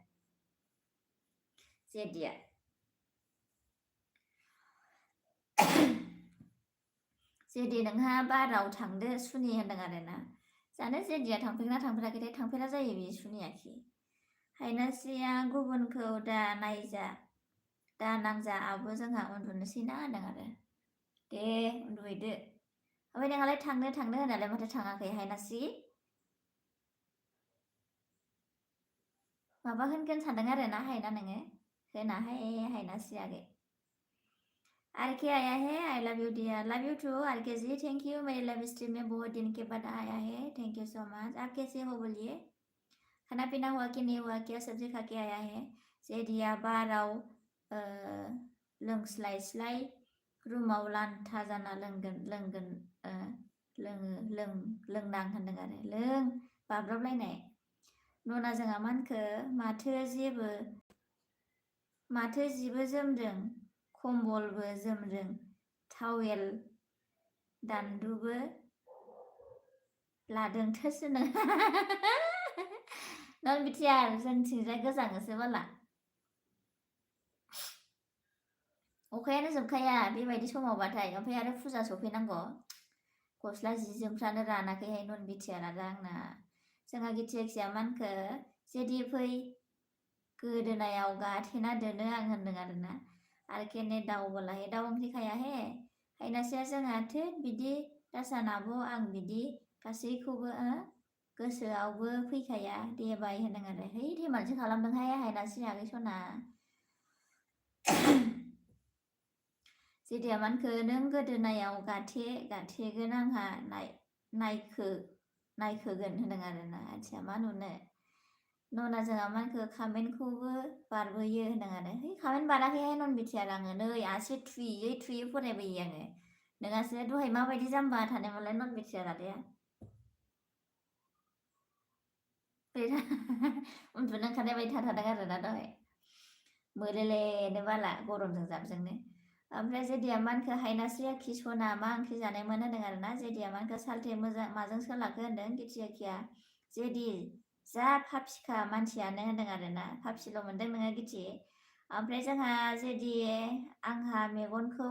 जेदिया जेदि नोंहा बाराव थांदो सुनि होनदों आरोना जानो जेदिया थांफेरना थांफेराखैथाय थांफेरा जायो बे सुनियाखि हायनासिया गुबुनखौ दा नायजा दा नांजा आब' जोंहा उन्दुनोसै ना होनदों आरो दे उन्दुहैदो ओमफ्राय नोंहालाय थांनो होनालाय माथो थाङाखै हायनासि माबा होनगोन सानदों आरो ना हायना नोङो होनाहाय हायनासि आगै आरके आया है I love you dear love you too RK ji thank you मेरे लाइव स्ट्रीम में बहुत दिन के बाद आया है थैंक यू सो मच आप कैसे हो बोलिए खाना पीना हुआ कि नहीं हुआ क्या सब्जी खा के आया है जेदिया बाराव लोंस्लाय स्लाय रुमाव लान्था जाना लोंनां होनदों आरो लों बाब्राबलायनाय नना जोंहा मानखो माथो जिबो जोमदों खम्बलबो जोमदों टावेल दान्दुबो लादों थोस नों नन बिटिआर जोंथिंजाय गोजाङोसो बाला अखायानो जोबखाया बेबायदि समावबाथाय ओमफ्राय आरो फुजा सफैनांगौ गस्ला जि जोमफ्रानो रानाखैहाय नन बिटिआर आरो आंना जोंहा गिथिया मानखो जेदि फै गोदोनायाव गाथेना दोनो आं होनदों आरोना आरो केने दाउबोलाहे दाउ ओंख्रि खाया हे हायनासिया जोंहाथो बिदि दासानाबो आं बिदि गासैखौबो गोसोआवबो फैखाया दे बाय होनदों आरो है धेमालसो खालामदोंहाय हायनासि आगै सना जेदिया मानखो नों गोदोनायाव गाथेगोन आंहा नायखोगोन होनदों आरोना आथिया मा नुनो नना जोंहा मानखो कामेन्टखौबो बारबोयो होनदों आरो है कामेन्ट बाराखैहाय नन बिटिआर आङो नै आसि थुयै फरायबोयो आङो नोंहासो दहाय माबायदि जाम्बा थानायमोनलाय नन बिटिआर आदाया उन्दुनो ओंखारनाय बायदि थाथारदों आरोना दहाय मोलेलेनो बाला गरमजों जाबजोंनो ओमफ्राय जेदिया मानखो हायनासि आखि सना मा ओंख्रि जानायमोन होनदों आरोना जेदिया मानखो सालथे मोजां माजों सोलाखो होनदों गिथि आखिया जेदि जा फाफिखा मानसियानो होनदों आरोना फाफिल' मोनदों नोङो गिथि ओमफ्राय जोंहा जेदि आंहा मेगनखौ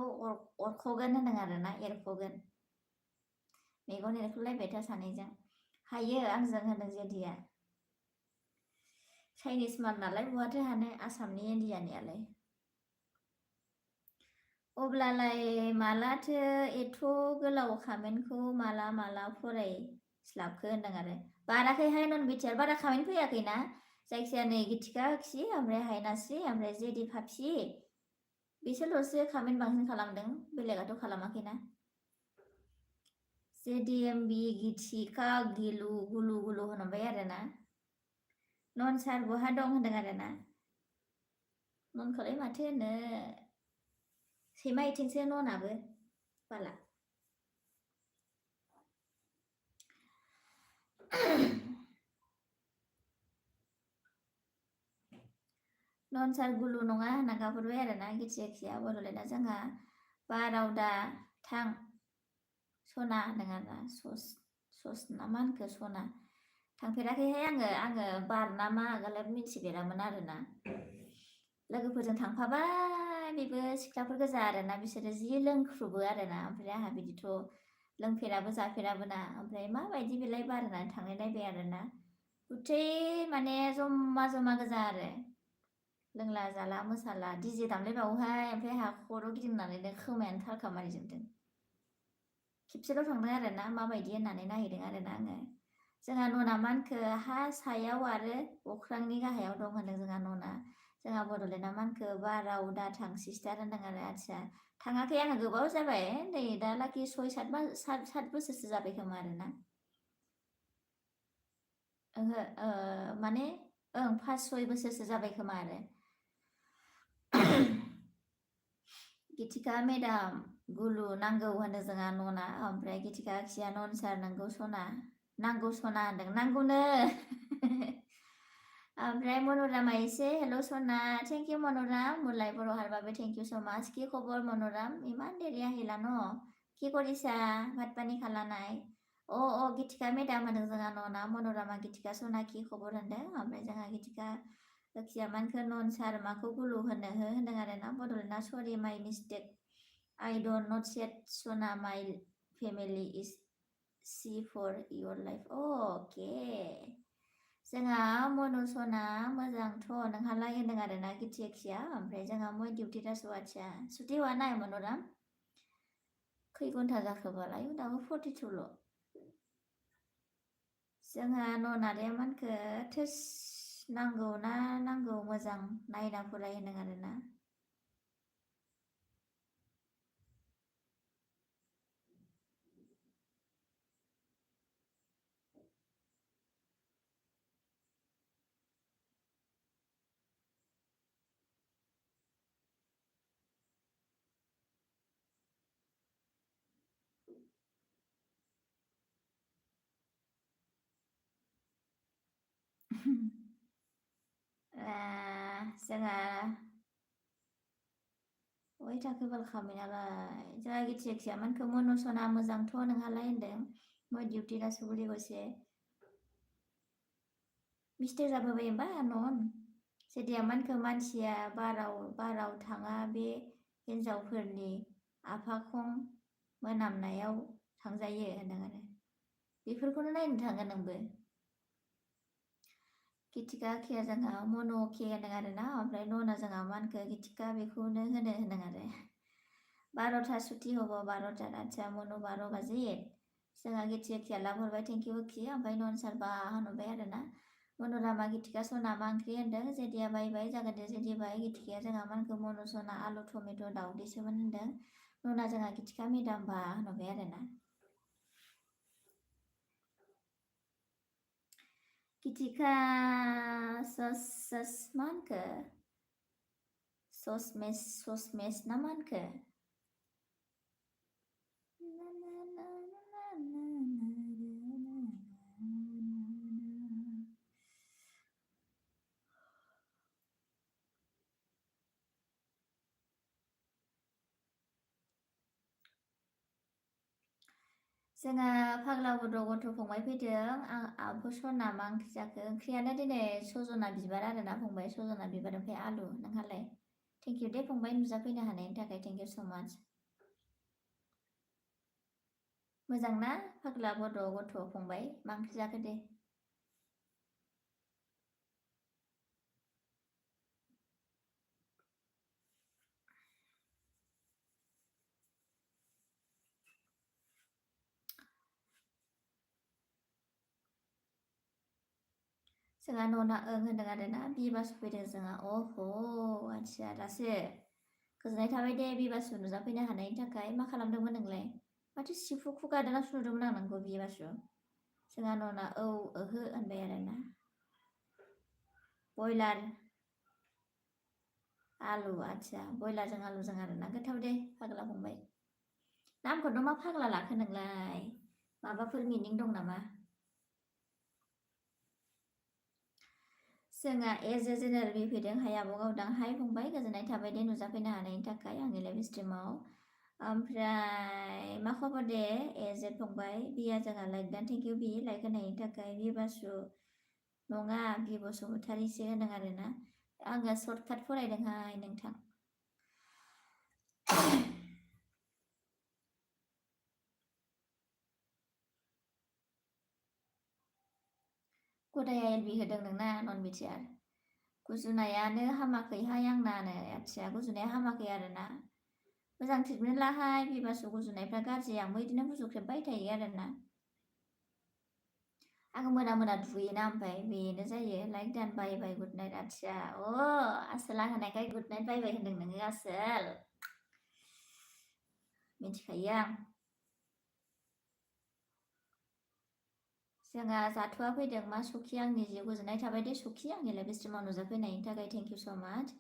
अरख'गोन होनदों आरोना एरख'गोन मेगन एरख'लायबाय था सानैजों हायो आंजों होनदों जेदिया चाइनिस माल नालाय बहाथो हानो आसामनि इण्डियानियालाय अब्लालाय मालाथो एथ' गोलाव कामेन्टखौ माला फरायस्लाबखो होनदों आरो बाराखैहाय नन बिटिआर बारा कामेन्ट फैयाखैना जायखिजाया नै गिथिका आखि ओमफ्राय हायनासि ओमफ्राय जेदि फाफि बिसोरल'सो कामेन्ट बांसिन खालामदों बेलेगाथ' खालामाखैना जेडिएमबि गिथिका गिलु गुलु होनबाय आरोना नन सार बहा दं होनदों आरोना ननखौलाय माथो होनो सैमा आथिंसो ननाबो बाला नन सार गुलु नङा होनना गाबहरबाय आरोना गिथि आखिया बड'लेण्डआ जोंहा बाराव दा थां सना होनदों आरोना सस ना मा होनखो सना थांफेराखैहाय आङो बार ना मा आगोलाव मिथिफेरामोन आरोना लोगोफोरजों थांफाबाय बेबो सिख्लाफोर गोजा आरोना बिसोरो जि लोंख्रुबो आरोना ओमफ्राय आंहा बिदिथ' लोंफेराबो जाफेराबो ना ओमफ्राय माबायदि बेलाय बार होननानै थांनाय नायबाय आरोना गुथै माने जमा गोजा आरो लोंला जाला मोसाला डिजे दामलायबावोहाय ओमफ्राय आंहा खर' गिदिंनानैनो खोमायानो थालखा मारिजोबदों खेबसेल' थांदों आरोना माबायदि होननानै नायहैदों आरोना आङो। जोंहा न'ना मा होनखो हा सायाव आरो अख्रांनि गाहायाव दं होनदों जोंहा न'ना। जोंहा बड'लेण्डआ मा होनखो बाराव दा थां सिस्टार होनदों आरो आदसा थाङाखै आङो गोबाव जाबाय नै दालागि 6-7 बोसोरसो जाबाय खोमा आरोना। ओहो माने ओं 5-6 बोसोरसो जाबाय खोमा आरो। गिथिका मेदाम गुलु नांगौ होनो जोंहा न'ना ओमफ्राय गिथिका आखिया नन सार नोंगौ सना नांगौ सना होनदों नांगौनो ओमफ्राय मन'रामा एसे हेल' सना थेंक इउ मन'राम मुरलाय बर' हारबाबो थेंक इउ स' माच কি খবৰ মনোরাম ইমান দেৰি আহিলা ন কি কৰিছা ভাত পানী খালা নাই गिथिका मेदाम होनदों जोंहा न'ना मन'रामा गिथिका सना কি खबर होनदों ओमफ्राय जोंहा गिथिका जायखिया मानखो नन सार माखौ गुलु होनो हो होनदों आरोना बड'लेण्डआ सरि माइ mistake I don't not yet सना my family is see for your life okay जोंहा मनु सना मोजांथ' नोंहालाय होनदों आरोना गिथिएक्सिया ओमफ्राय जोंहा मै डिउटि रासु आदसा सुटि हवा नाय मन'राम खै घन्टा जाखोबालाय दाबो 42ल' जोंहा न'नारिया मानखो थोस नांगौ ना नांगौ मोजां नायना फराय होनदों आरोना जोंहा अय थाखो बाल खामै नालाय जोंहा गिथिएक्सिया मानखो मनु सना मोजांथ' नोंहालाय होनदों मै डिउटि रासु गुलि गसे मिस्टेक जाबोबाय होमबा नन जेदिया मानखो मानसिया बाराव थाङा बे हिन्जावफोरनि आफाखं मोनामनायाव थांजायो होनदों आरो बेफोरखौनो नायनो थाङो नोंबो गिथिका आखिया जोंहा मनु अके होनदों आरोना ओमफ्राय नना जोंहा मानखो गिथिका बेखौनो होनो होनदों आरो 12टा सुटि हब 12टा आदसा मनु 12 बाजि जोंहा गिथिएक्सिया लाभ हरबाय थेंक इउ अखि ओमफ्राय नन सार बा होनहरबाय आरोना मन'रामा गिथिका सना मा ओंख्रि होनदों जेदिया बायबाय जागोन दे जेदि बाय गिथिकाया जोंहा मानखो मनु सना आलु टमेट' दाउदैसोमोन होनदों नना जोंहा गिथिका मेदाम बा होनहरबाय आरोना गिथिका सस मा होनखो ससमेस ना मा होनखो जोंहा फाग्ला गथ' फंबाय फैदों आब' सना मा ओंख्रि जाखो ओंख्रियानो दिनै सजना बिबार आरोना फंबाय सजना बिबार ओमफ्राय आलु नोंहालाय थेंक इउ दे फंबाय नुजाफैनो हानायनि थाखाय थेंक इउ स' माच मोजां ना फाग्ला गथ' फंबाय मा ओंख्रि जाखो दे जोंहा न'ना ओं होनदों आरोना बिबासु फैदों जोंहा आदसा दासो गोजोननाय थाबाय दे बिबासु नुजाफैनो हानायनि थाखाय मा खालामदोंमोन नोंलाय माथो सिफु गार्डेनावसो नुदोंमोन आं नोंखौ बिबासु जोंहा न'ना ओहो होनबाय आरोना बयलार आलु आदसा बयलारजों आलुजों आरोना गोथाव दे फाग्ला फंबाय नामखौथ' मा फाग्ला लाखो नोंलाय माबाफोर मिनिं दं नामा जोंहा एज ए जेनेरेल बि फैदों हाय आब' गावदां हाय फंबाय गोजोननाय थाबाय दे नुजाफैनो हानायनि थाखाय आंनि लाइभ स्ट्रिमाव ओमफ्राय मा खबर दे एज ए फंबाय बिया जोंहा लाइक दान थेंक इउ बि लाइक होनायनि थाखाय बिबासु नङा बि बसुमतारिसो होनदों आरोना आङो सर्टकाट फरायदोंहाय नोंथां गदाया एलबि होदों नोंना नन बिटिआर गुजुनायानो हामाखैहाय आंनानो आदसा गुजुनाया हामाखै आरोना मोजां ट्रिटमेन्ट लाहाय बिबासु गुजुनायफ्रा गाज्रि आंबो बिदिनो गुजुख्रेबबाय थायो आरोना आङो मोना मोना दुगैयोना ओमफ्राय बेनो जायो लाइक दान बाय बाय गुड नाइट आदसा आसोला होनायखाय गुड नाइट बाय बाय होनदों नोङो आसोल मिथिखायो आं जोंहा जाथ'वा फैदों मा सखि आंनि जिउ गोजोननाय थाबाय दे सखि आंनि लाइफ स्ट्रिमाव नुजाफैनायनि थाखाय थेंक इउ स' माच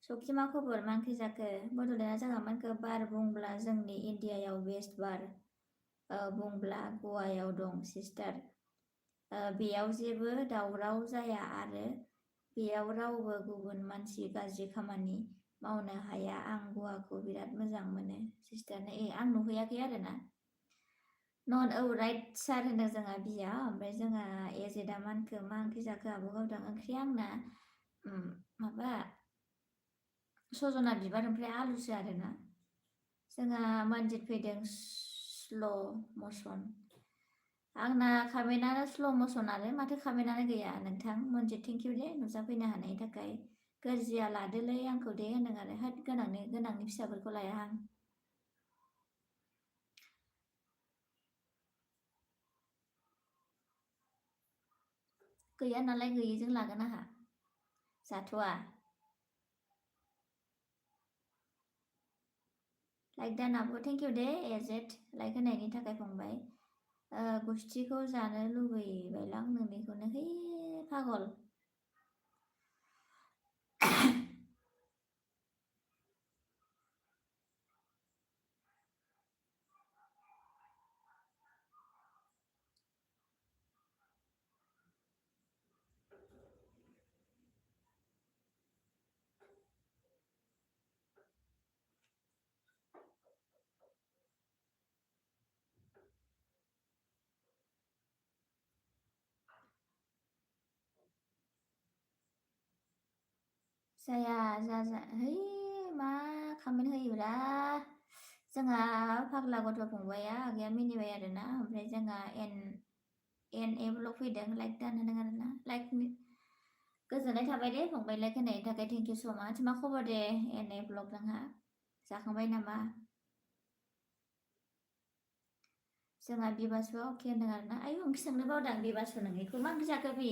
सखि मा खबर मा ओंख्रि जाखो बड'लेण्डआ जोंहा मानखो बार बुंब्ला जोंनि इण्डियायाव बेस्ट बार बुंब्ला गवायाव दं सिस्टार बेयाव जेबो दावराव जाया आरो बेयाव रावबो गुबुन मानसि गाज्रि खामानि मावनो हाया आं गवाखौ बिराद मोजां मोनो सिस्टारनो आं नुहैयाखै आरोना नन राइट सार होनो जोंहा बिया ओमफ्राय जोंहा एजेदा मानखो मा ओंख्रि जाखो आब' गावदां ओंख्रिया आंना माबा सजना बिबार ओमफ्राय आलुसो आरोना जोंहा मानजित फैदों स्ल' मसन आंना खामेन्टआनो स्ल' मसन आरो माथो खामेन्टआनो गैया नोंथां मन्जित थेंक इउ दे नुजाफैनो हानायनि थाखाय गोरजिया लादोलै आंखौ दे होनदों आरो होद गोनांनि फिसाफोरखौ लाया आं गैया नालाय गैयिजों लागोन आंहा जाथ'वा लाइक दानाबो thank you the AZ like होनायनि थाखाय फंबाय गुस्थिखौ जानो लुबैबायलां नोंनिखौनो है पागल जाया है मा खामानि होयोब्रा जोंहा फाग्ला गथ' फंबाया आगैया मिनिबाय आरोना ओमफ्राय जोंहा एन ए ब्लग फैदों लाइक दान होदों आरोना लाइक गोजोननाय थाबाय दे फंबाय लाइक होनायनि थाखाय थेंक इउ स' माच मा खबर दे एन ए ब्लग नोंहा जाखांबाय नामा जोंहा बिबासुआ अके होनदों आरोना आयु ओंख्रि संनो बावदां बिबासु नोंनिखौ मा ओंख्रि जाखो बे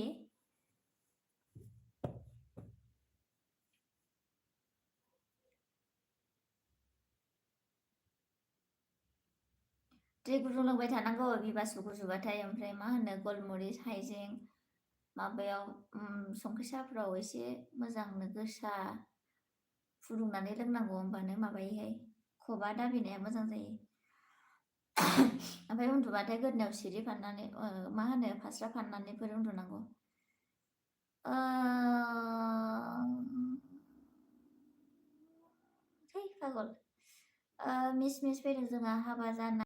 दै गुदुं लोंबाय थानांगौ बिबासु गुजुबाथाय ओमफ्राय मा होनो गलमरिस हाइजें माबायाव संख्रि साहाफ्राव एसे मोजांनो गोसा फुदुंनानै लोंनांगौ होमबानो माबायोहाय खबा दाबिनाया मोजां जायो ओमफ्राय उन्दुबाथाय गोदोनायाव सिरि फाननानै मा होनो फास्रा फाननानैफोर उन्दुनांगौ है पागल मिस फैदों जोंहा हाबा जानाय